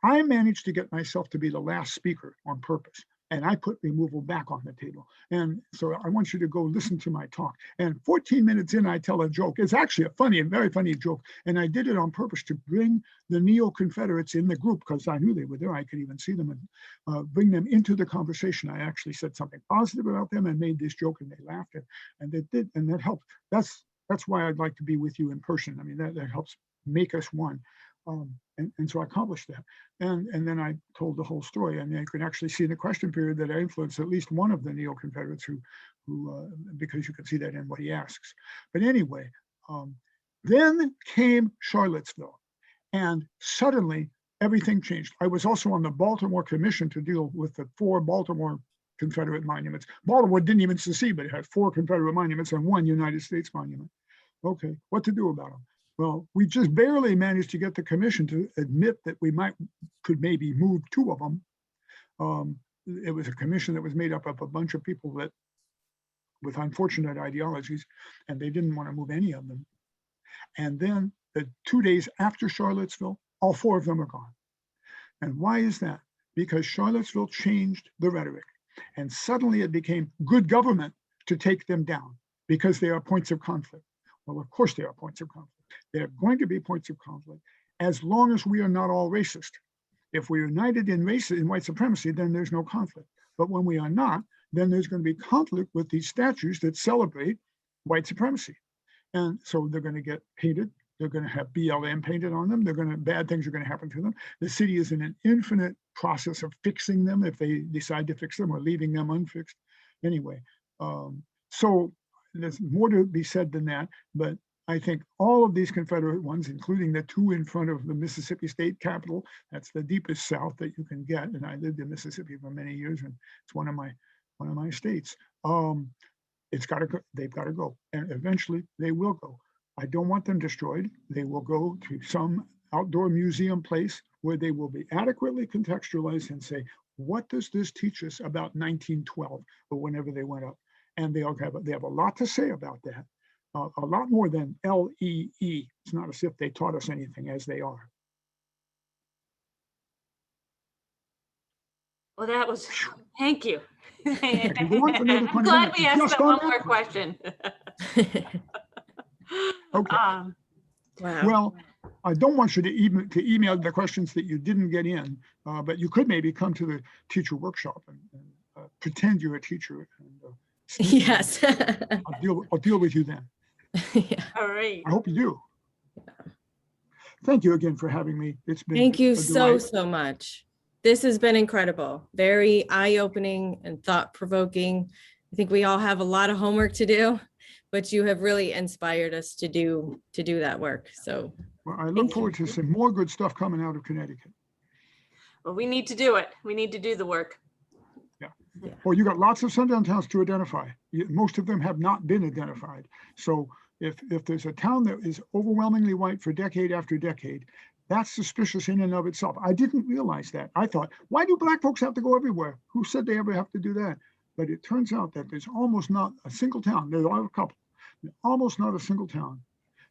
I managed to get myself to be the last speaker on purpose, and I put removal back on the table. And so I want you to go listen to my talk. And 14 minutes in, I tell a joke. It's actually a funny and very funny joke. And I did it on purpose to bring the neo-Confederates in the group, because I knew they were there. I could even see them, and bring them into the conversation. I actually said something positive about them and made this joke, and they laughed. And they did, and that helped. That's why I'd like to be with you in person. I mean, that helps make us one. And so I accomplished that. And then I told the whole story. And you can actually see in the question period that I influenced at least one of the neo-Confederates who because you can see that in what he asks. But anyway, then came Charlottesville, and suddenly everything changed. I was also on the Baltimore Commission to deal with the 4 Baltimore Confederate monuments. Baltimore didn't even secede, but it had 4 Confederate monuments and 1 United States monument. Okay, what to do about them? Well, we just barely managed to get the commission to admit that we could maybe move 2 of them. It was a commission that was made up of a bunch of people that with unfortunate ideologies, and they didn't want to move any of them. And then the 2 days after Charlottesville, all 4 of them are gone. And why is that? Because Charlottesville changed the rhetoric, and suddenly it became good government to take them down because they are points of conflict. Well, of course they are points of conflict. They're going to be points of conflict as long as we are not all racist. If we're united in white supremacy, then there's no conflict. But when we are not, then there's going to be conflict with these statues that celebrate white supremacy. And so they're going to get painted. They're going to have BLM painted on them. Bad things are going to happen to them. The city is in an infinite process of fixing them if they decide to fix them, or leaving them unfixed. Anyway, so there's more to be said than that, but I think all of these Confederate ones, including the 2 in front of the Mississippi State Capitol, that's the deepest south that you can get. And I lived in Mississippi for many years, and it's one of my states. It's got to go. They've got to go, and eventually they will go. I don't want them destroyed. They will go to some outdoor museum place where they will be adequately contextualized and say, what does this teach us about 1912 or whenever they went up? And they have a lot to say about that. A lot more than LEE. It's not as if they taught us anything, as they are. Well, that was, thank you. can go on for another 20 I'm glad minutes. we asked Just that on one more that question. Okay. Wow. Well, I don't want you to email the questions that you didn't get in, but you could maybe come to the teacher workshop and pretend you're a teacher. And, Yes. I'll deal with you then. Yeah. All right. I hope you do. Thank you again for having me. It's been Thank you a so delight. much. This has been incredible, very eye-opening and thought-provoking. I think we all have a lot of homework to do, but you have really inspired us to do that work. So Well, I look thank forward you. to some more good stuff coming out of Connecticut. Well, we need to do it. We need to do the work. Well, you got lots of sundown towns to identify. Most of them have not been identified. So if there's a town that is overwhelmingly white for decade after decade, that's suspicious in and of itself. I didn't realize that. I thought, why do Black folks have to go everywhere? Who said they ever have to do that? But it turns out that there's almost not a single town. There are a couple, almost not a single town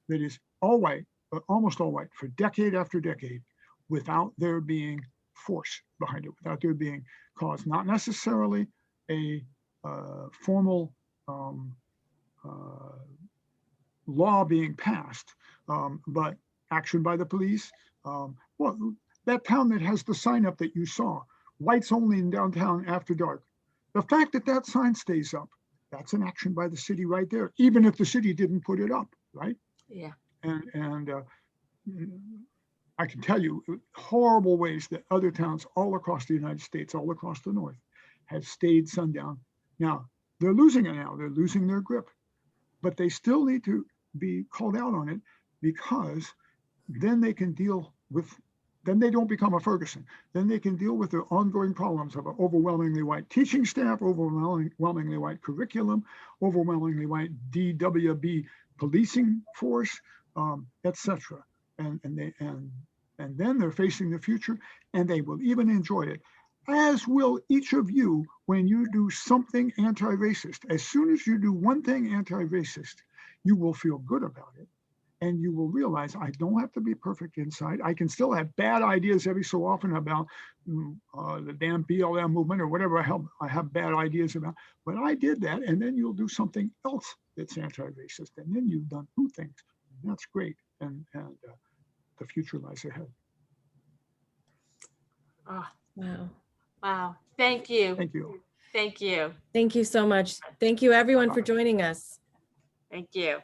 that is all white, but almost all white for decade after decade, without there being force behind it, without there being cause, not necessarily a formal law being passed, but action by the police. Well, that town that has the sign up that you saw, whites only in downtown after dark. The fact that that sign stays up, that's an action by the city right there, even if the city didn't put it up, right? Yeah. And I can tell you horrible ways that other towns all across the United States, all across the North, have stayed sundown. Now, they're losing it now. They're losing their grip, but they still need to be called out on it, because then they can deal with, then they don't become a Ferguson. Then they can deal with the ongoing problems of an overwhelmingly white teaching staff, overwhelmingly white curriculum, overwhelmingly white DWB policing force, etc. And then they're facing the future, and they will even enjoy it, as will each of you when you do something anti-racist. As soon as you do one thing anti-racist, you will feel good about it. And you will realize, I don't have to be perfect inside. I can still have bad ideas every so often about the damn BLM movement or whatever I have bad ideas about. But I did that, and then you'll do something else that's anti-racist. And then you've done two things. And that's great. And the future lies ahead. Oh, Wow. wow. Thank you. Thank you. Thank you. Thank you so much. Thank you, everyone, for joining us. Thank you.